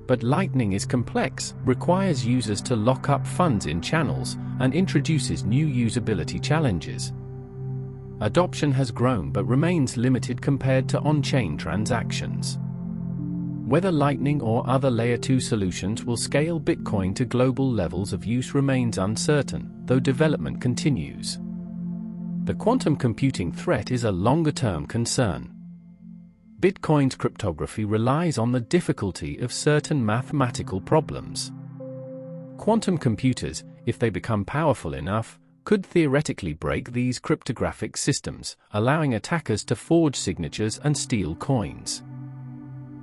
But Lightning is complex, requires users to lock up funds in channels, and introduces new usability challenges. Adoption has grown but remains limited compared to on-chain transactions. Whether Lightning or other Layer 2 solutions will scale Bitcoin to global levels of use remains uncertain, though development continues. The quantum computing threat is a longer-term concern. Bitcoin's cryptography relies on the difficulty of certain mathematical problems. Quantum computers, if they become powerful enough, could theoretically break these cryptographic systems, allowing attackers to forge signatures and steal coins.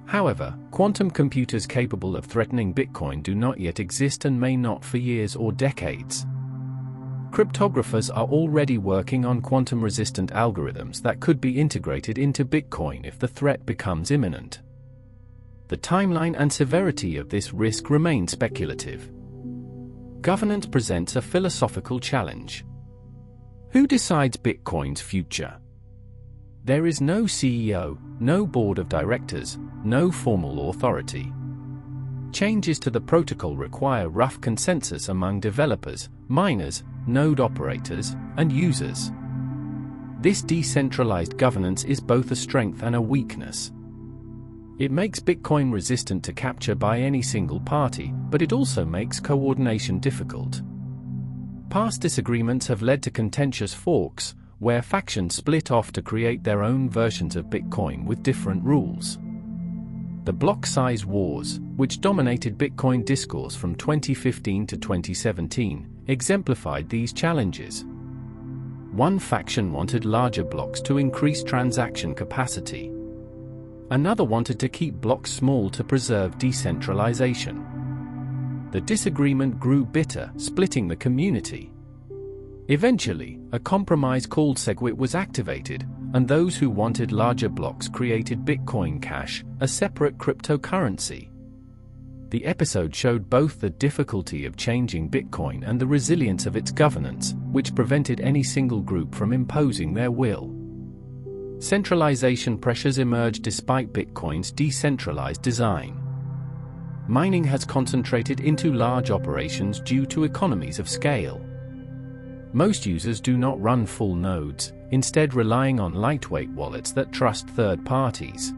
However, quantum computers capable of threatening Bitcoin do not yet exist and may not for years or decades. Cryptographers are already working on quantum-resistant algorithms that could be integrated into Bitcoin if the threat becomes imminent. The timeline and severity of this risk remain speculative. Governance presents a philosophical challenge. Who decides Bitcoin's future? There is no CEO, no board of directors, no formal authority. Changes to the protocol require rough consensus among developers, miners, node operators, and users. This decentralized governance is both a strength and a weakness. It makes Bitcoin resistant to capture by any single party, but it also makes coordination difficult. Past disagreements have led to contentious forks, where factions split off to create their own versions of Bitcoin with different rules. The block size wars, which dominated Bitcoin discourse from 2015 to 2017, exemplified these challenges. One faction wanted larger blocks to increase transaction capacity. Another wanted to keep blocks small to preserve decentralization. The disagreement grew bitter, splitting the community. Eventually, a compromise called SegWit was activated, and those who wanted larger blocks created Bitcoin Cash, a separate cryptocurrency. The episode showed both the difficulty of changing Bitcoin and the resilience of its governance, which prevented any single group from imposing their will. Centralization pressures emerged despite Bitcoin's decentralized design. Mining has concentrated into large operations due to economies of scale. Most users do not run full nodes, instead relying on lightweight wallets that trust third parties.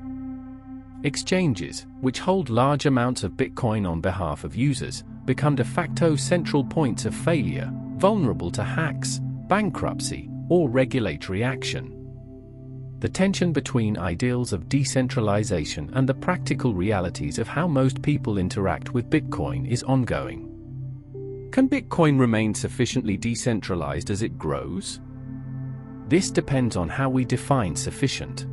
Exchanges, which hold large amounts of Bitcoin on behalf of users, become de facto central points of failure, vulnerable to hacks, bankruptcy, or regulatory action. The tension between ideals of decentralization and the practical realities of how most people interact with Bitcoin is ongoing. Can Bitcoin remain sufficiently decentralized as it grows? This depends on how we define sufficient.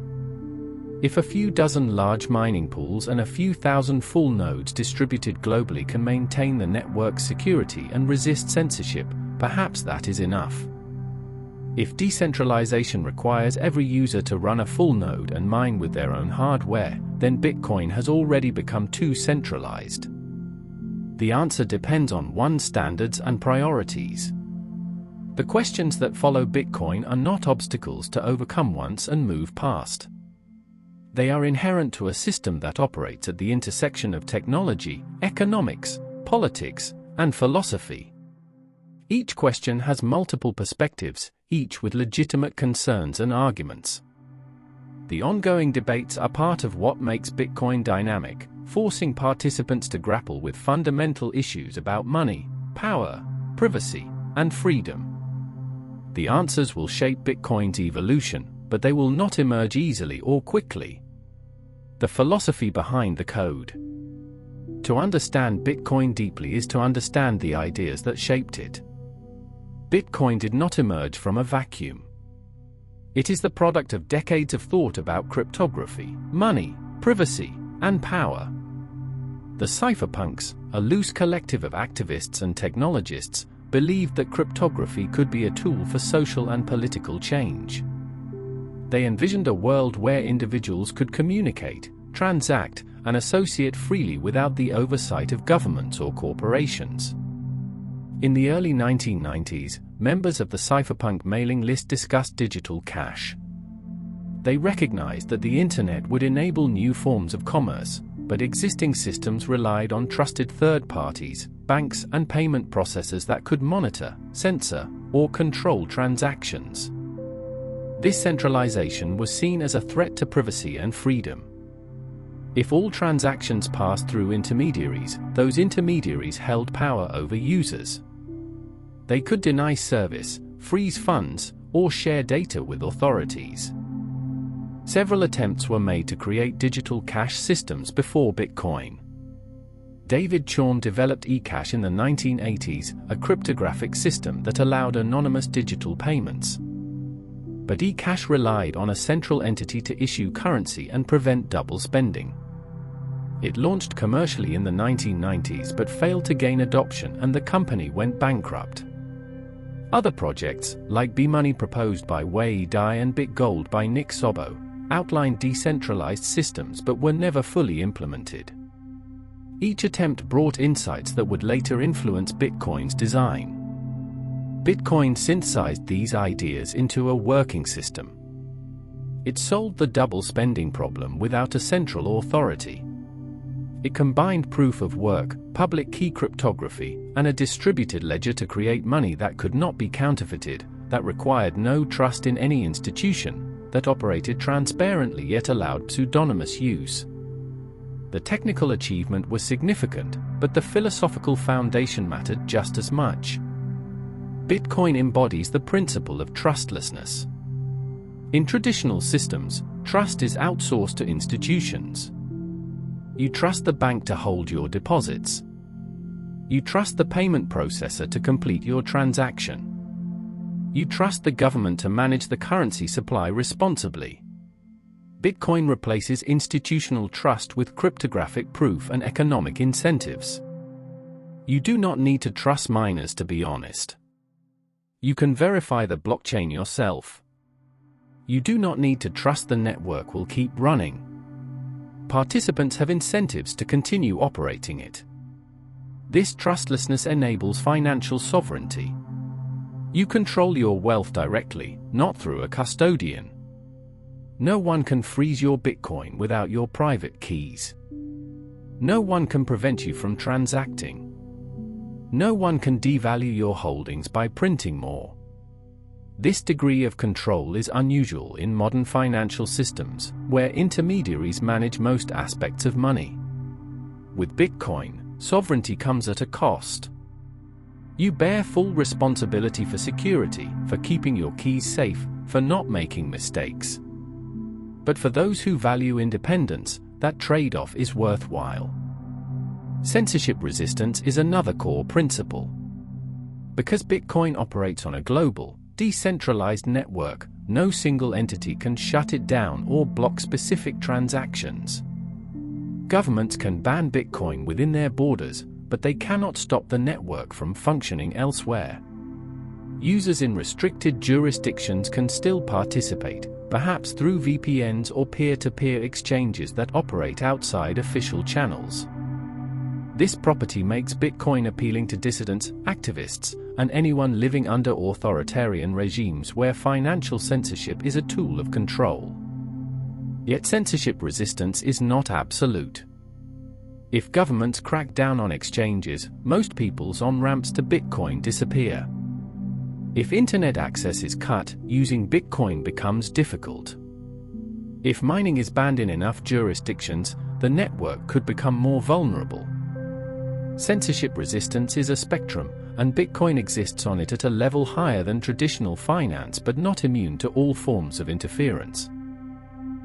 If a few dozen large mining pools and a few thousand full nodes distributed globally can maintain the network's security and resist censorship, perhaps that is enough. If decentralization requires every user to run a full node and mine with their own hardware, then Bitcoin has already become too centralized. The answer depends on one's standards and priorities. The questions that follow Bitcoin are not obstacles to overcome once and move past. They are inherent to a system that operates at the intersection of technology, economics, politics, and philosophy. Each question has multiple perspectives, each with legitimate concerns and arguments. The ongoing debates are part of what makes Bitcoin dynamic, forcing participants to grapple with fundamental issues about money, power, privacy, and freedom. The answers will shape Bitcoin's evolution, but they will not emerge easily or quickly. The philosophy behind the code. To understand Bitcoin deeply is to understand the ideas that shaped it. Bitcoin did not emerge from a vacuum. It is the product of decades of thought about cryptography, money, privacy, and power. The cypherpunks, a loose collective of activists and technologists, believed that cryptography could be a tool for social and political change. They envisioned a world where individuals could communicate, transact, and associate freely without the oversight of governments or corporations. In the early 1990s, members of the cypherpunk mailing list discussed digital cash. They recognized that the internet would enable new forms of commerce, but existing systems relied on trusted third parties, banks, and payment processors that could monitor, censor, or control transactions. This centralization was seen as a threat to privacy and freedom. If all transactions passed through intermediaries, those intermediaries held power over users. They could deny service, freeze funds, or share data with authorities. Several attempts were made to create digital cash systems before Bitcoin. David Chaum developed eCash in the 1980s, a cryptographic system that allowed anonymous digital payments. But eCash relied on a central entity to issue currency and prevent double spending. It launched commercially in the 1990s but failed to gain adoption, and the company went bankrupt. Other projects, like B-Money proposed by Wei Dai and BitGold by Nick Szabo, outlined decentralized systems but were never fully implemented. Each attempt brought insights that would later influence Bitcoin's design. Bitcoin synthesized these ideas into a working system. It solved the double spending problem without a central authority. It combined proof of work, public key cryptography, and a distributed ledger to create money that could not be counterfeited, that required no trust in any institution, that operated transparently yet allowed pseudonymous use. The technical achievement was significant, but the philosophical foundation mattered just as much. Bitcoin embodies the principle of trustlessness. In traditional systems, trust is outsourced to institutions. You trust the bank to hold your deposits. You trust the payment processor to complete your transaction. You trust the government to manage the currency supply responsibly. Bitcoin replaces institutional trust with cryptographic proof and economic incentives. You do not need to trust miners to be honest. You can verify the blockchain yourself. You do not need to trust the network will keep running. Participants have incentives to continue operating it. This trustlessness enables financial sovereignty. You control your wealth directly, not through a custodian. No one can freeze your Bitcoin without your private keys. No one can prevent you from transacting. No one can devalue your holdings by printing more. This degree of control is unusual in modern financial systems, where intermediaries manage most aspects of money. With Bitcoin, sovereignty comes at a cost. You bear full responsibility for security, for keeping your keys safe, for not making mistakes. But for those who value independence, that trade-off is worthwhile. Censorship resistance is another core principle. Because Bitcoin operates on a global, decentralized network, no single entity can shut it down or block specific transactions. Governments can ban Bitcoin within their borders, but they cannot stop the network from functioning elsewhere. Users in restricted jurisdictions can still participate, perhaps through VPNs or peer-to-peer exchanges that operate outside official channels. This property makes Bitcoin appealing to dissidents, activists, and anyone living under authoritarian regimes where financial censorship is a tool of control. Yet censorship resistance is not absolute. If governments crack down on exchanges, most people's on-ramps to Bitcoin disappear. If internet access is cut, using Bitcoin becomes difficult. If mining is banned in enough jurisdictions, the network could become more vulnerable. Censorship resistance is a spectrum, and Bitcoin exists on it at a level higher than traditional finance but not immune to all forms of interference.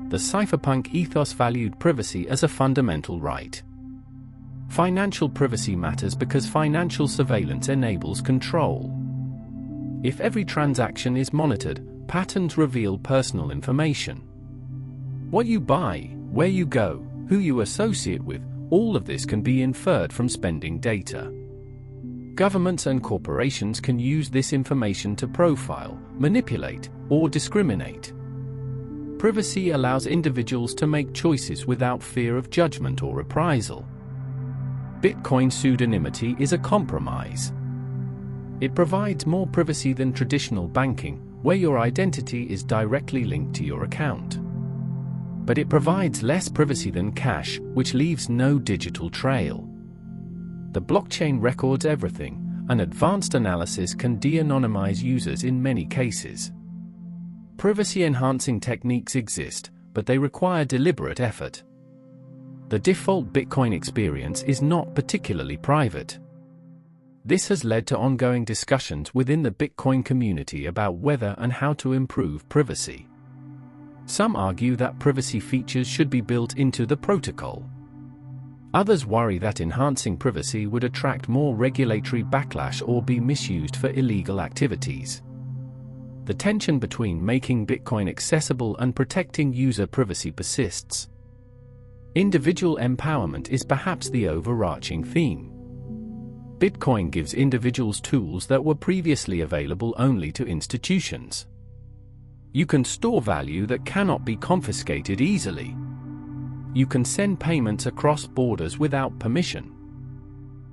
The cypherpunk ethos valued privacy as a fundamental right. Financial privacy matters because financial surveillance enables control. If every transaction is monitored, patterns reveal personal information. What you buy, where you go, who you associate with, all of this can be inferred from spending data. Governments and corporations can use this information to profile, manipulate, or discriminate. Privacy allows individuals to make choices without fear of judgment or reprisal. Bitcoin pseudonymity is a compromise. It provides more privacy than traditional banking, where your identity is directly linked to your account. But it provides less privacy than cash, which leaves no digital trail. The blockchain records everything, and advanced analysis can de-anonymize users in many cases. Privacy-enhancing techniques exist, but they require deliberate effort. The default Bitcoin experience is not particularly private. This has led to ongoing discussions within the Bitcoin community about whether and how to improve privacy. Some argue that privacy features should be built into the protocol. Others worry that enhancing privacy would attract more regulatory backlash or be misused for illegal activities. The tension between making Bitcoin accessible and protecting user privacy persists. Individual empowerment is perhaps the overarching theme. Bitcoin gives individuals tools that were previously available only to institutions. You can store value that cannot be confiscated easily. You can send payments across borders without permission.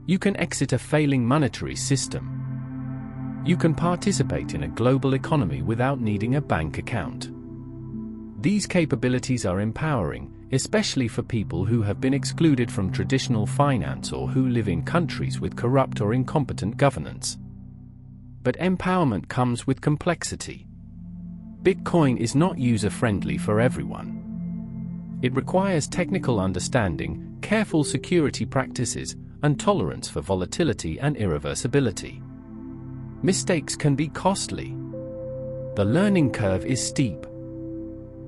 You can exit a failing monetary system. You can participate in a global economy without needing a bank account. These capabilities are empowering, especially for people who have been excluded from traditional finance or who live in countries with corrupt or incompetent governance. But empowerment comes with complexity. Bitcoin is not user-friendly for everyone. It requires technical understanding, careful security practices, and tolerance for volatility and irreversibility. Mistakes can be costly. The learning curve is steep.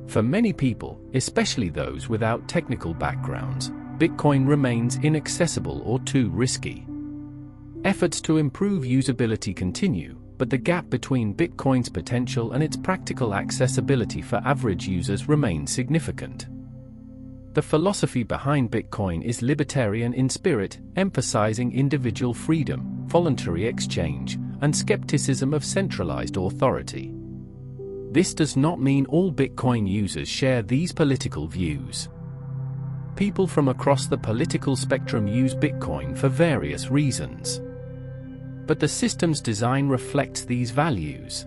For many people, especially those without technical backgrounds, Bitcoin remains inaccessible or too risky. Efforts to improve usability continue, but the gap between Bitcoin's potential and its practical accessibility for average users remains significant. The philosophy behind Bitcoin is libertarian in spirit, emphasizing individual freedom, voluntary exchange, and skepticism of centralized authority. This does not mean all Bitcoin users share these political views. People from across the political spectrum use Bitcoin for various reasons. But the system's design reflects these values.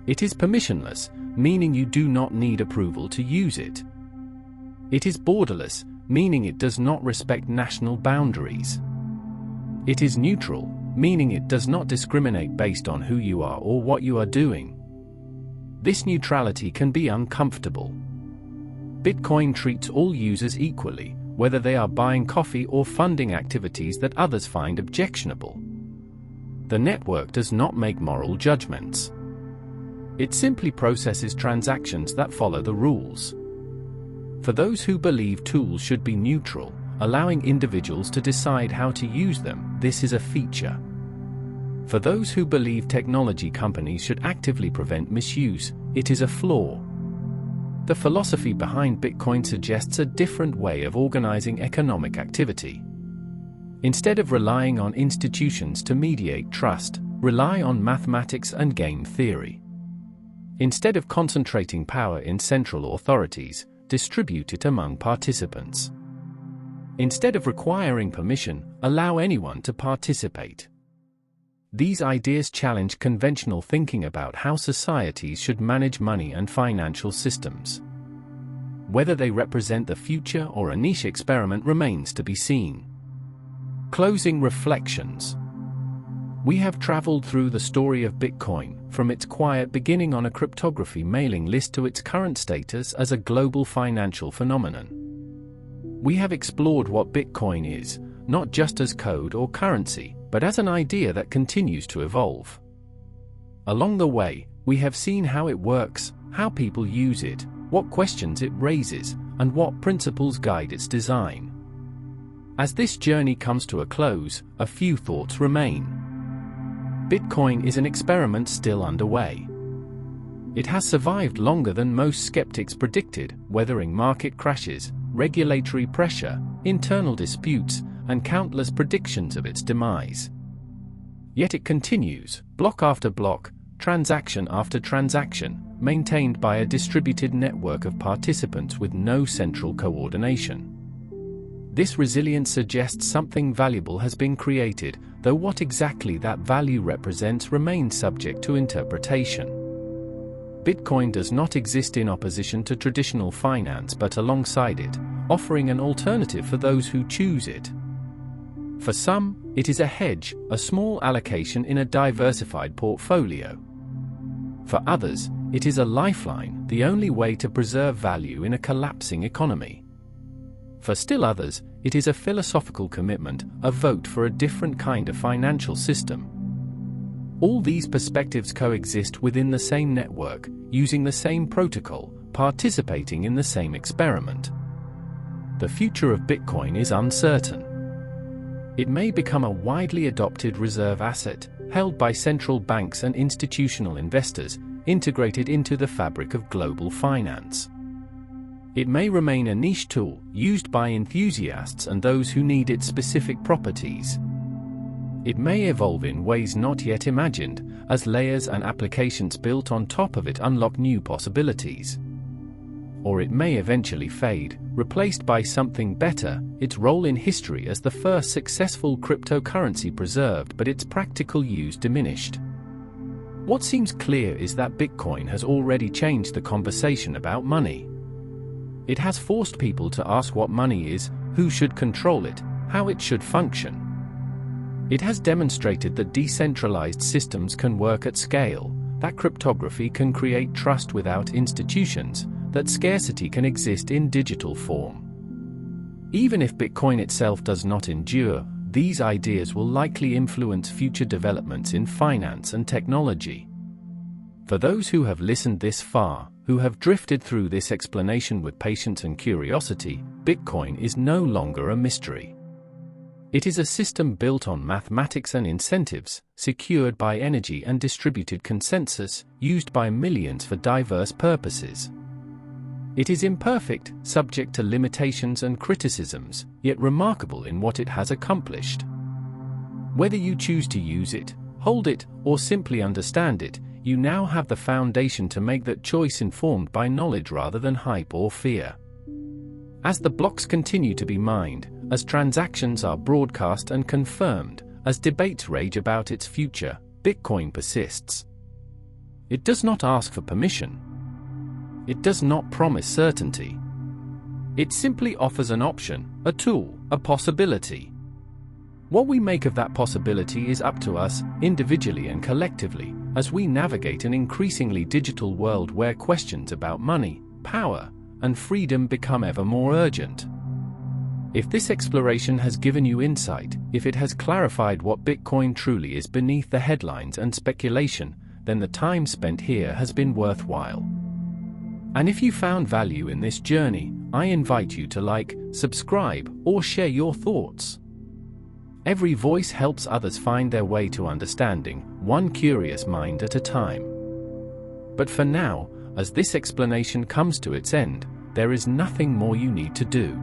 It is permissionless, meaning you do not need approval to use it. It is borderless, meaning it does not respect national boundaries. It is neutral, meaning it does not discriminate based on who you are or what you are doing. This neutrality can be uncomfortable. Bitcoin treats all users equally, whether they are buying coffee or funding activities that others find objectionable. The network does not make moral judgments. It simply processes transactions that follow the rules. For those who believe tools should be neutral, allowing individuals to decide how to use them, this is a feature. For those who believe technology companies should actively prevent misuse, it is a flaw. The philosophy behind Bitcoin suggests a different way of organizing economic activity. Instead of relying on institutions to mediate trust, rely on mathematics and game theory. Instead of concentrating power in central authorities, distribute it among participants. Instead of requiring permission, allow anyone to participate. These ideas challenge conventional thinking about how societies should manage money and financial systems. Whether they represent the future or a niche experiment remains to be seen. Closing reflections. We have traveled through the story of Bitcoin, from its quiet beginning on a cryptography mailing list to its current status as a global financial phenomenon. We have explored what Bitcoin is, not just as code or currency, but as an idea that continues to evolve. Along the way, we have seen how it works, how people use it, what questions it raises, and what principles guide its design. As this journey comes to a close, a few thoughts remain. Bitcoin is an experiment still underway. It has survived longer than most skeptics predicted, weathering market crashes, regulatory pressure, internal disputes, and countless predictions of its demise. Yet it continues, block after block, transaction after transaction, maintained by a distributed network of participants with no central coordination. This resilience suggests something valuable has been created, though what exactly that value represents remains subject to interpretation. Bitcoin does not exist in opposition to traditional finance but alongside it, offering an alternative for those who choose it. For some, it is a hedge, a small allocation in a diversified portfolio. For others, it is a lifeline, the only way to preserve value in a collapsing economy. For still others, it is a philosophical commitment, a vote for a different kind of financial system. All these perspectives coexist within the same network, using the same protocol, participating in the same experiment. The future of Bitcoin is uncertain. It may become a widely adopted reserve asset, held by central banks and institutional investors, integrated into the fabric of global finance. It may remain a niche tool, used by enthusiasts and those who need its specific properties. It may evolve in ways not yet imagined, as layers and applications built on top of it unlock new possibilities. Or it may eventually fade, replaced by something better, its role in history as the first successful cryptocurrency preserved but its practical use diminished. What seems clear is that Bitcoin has already changed the conversation about money. It has forced people to ask what money is, who should control it, how it should function. It has demonstrated that decentralized systems can work at scale, that cryptography can create trust without institutions, that scarcity can exist in digital form. Even if Bitcoin itself does not endure, these ideas will likely influence future developments in finance and technology. For those who have listened this far, who have drifted through this explanation with patience and curiosity, Bitcoin is no longer a mystery. It is a system built on mathematics and incentives, secured by energy and distributed consensus, used by millions for diverse purposes. It is imperfect, subject to limitations and criticisms, yet remarkable in what it has accomplished. Whether you choose to use it, hold it, or simply understand it, you now have the foundation to make that choice informed by knowledge rather than hype or fear. As the blocks continue to be mined, as transactions are broadcast and confirmed, as debates rage about its future, Bitcoin persists. It does not ask for permission. It does not promise certainty. It simply offers an option, a tool, a possibility. What we make of that possibility is up to us, individually and collectively, as we navigate an increasingly digital world where questions about money, power, and freedom become ever more urgent. If this exploration has given you insight, if it has clarified what Bitcoin truly is beneath the headlines and speculation, then the time spent here has been worthwhile. And if you found value in this journey, I invite you to like, subscribe, or share your thoughts. Every voice helps others find their way to understanding, one curious mind at a time. But for now, as this explanation comes to its end, there is nothing more you need to do.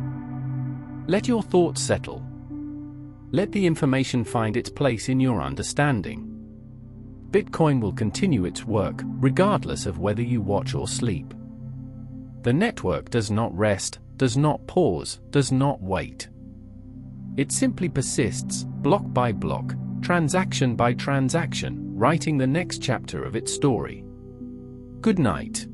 Let your thoughts settle. Let the information find its place in your understanding. Bitcoin will continue its work, regardless of whether you watch or sleep. The network does not rest, does not pause, does not wait. It simply persists, block by block, transaction by transaction, writing the next chapter of its story. Good night.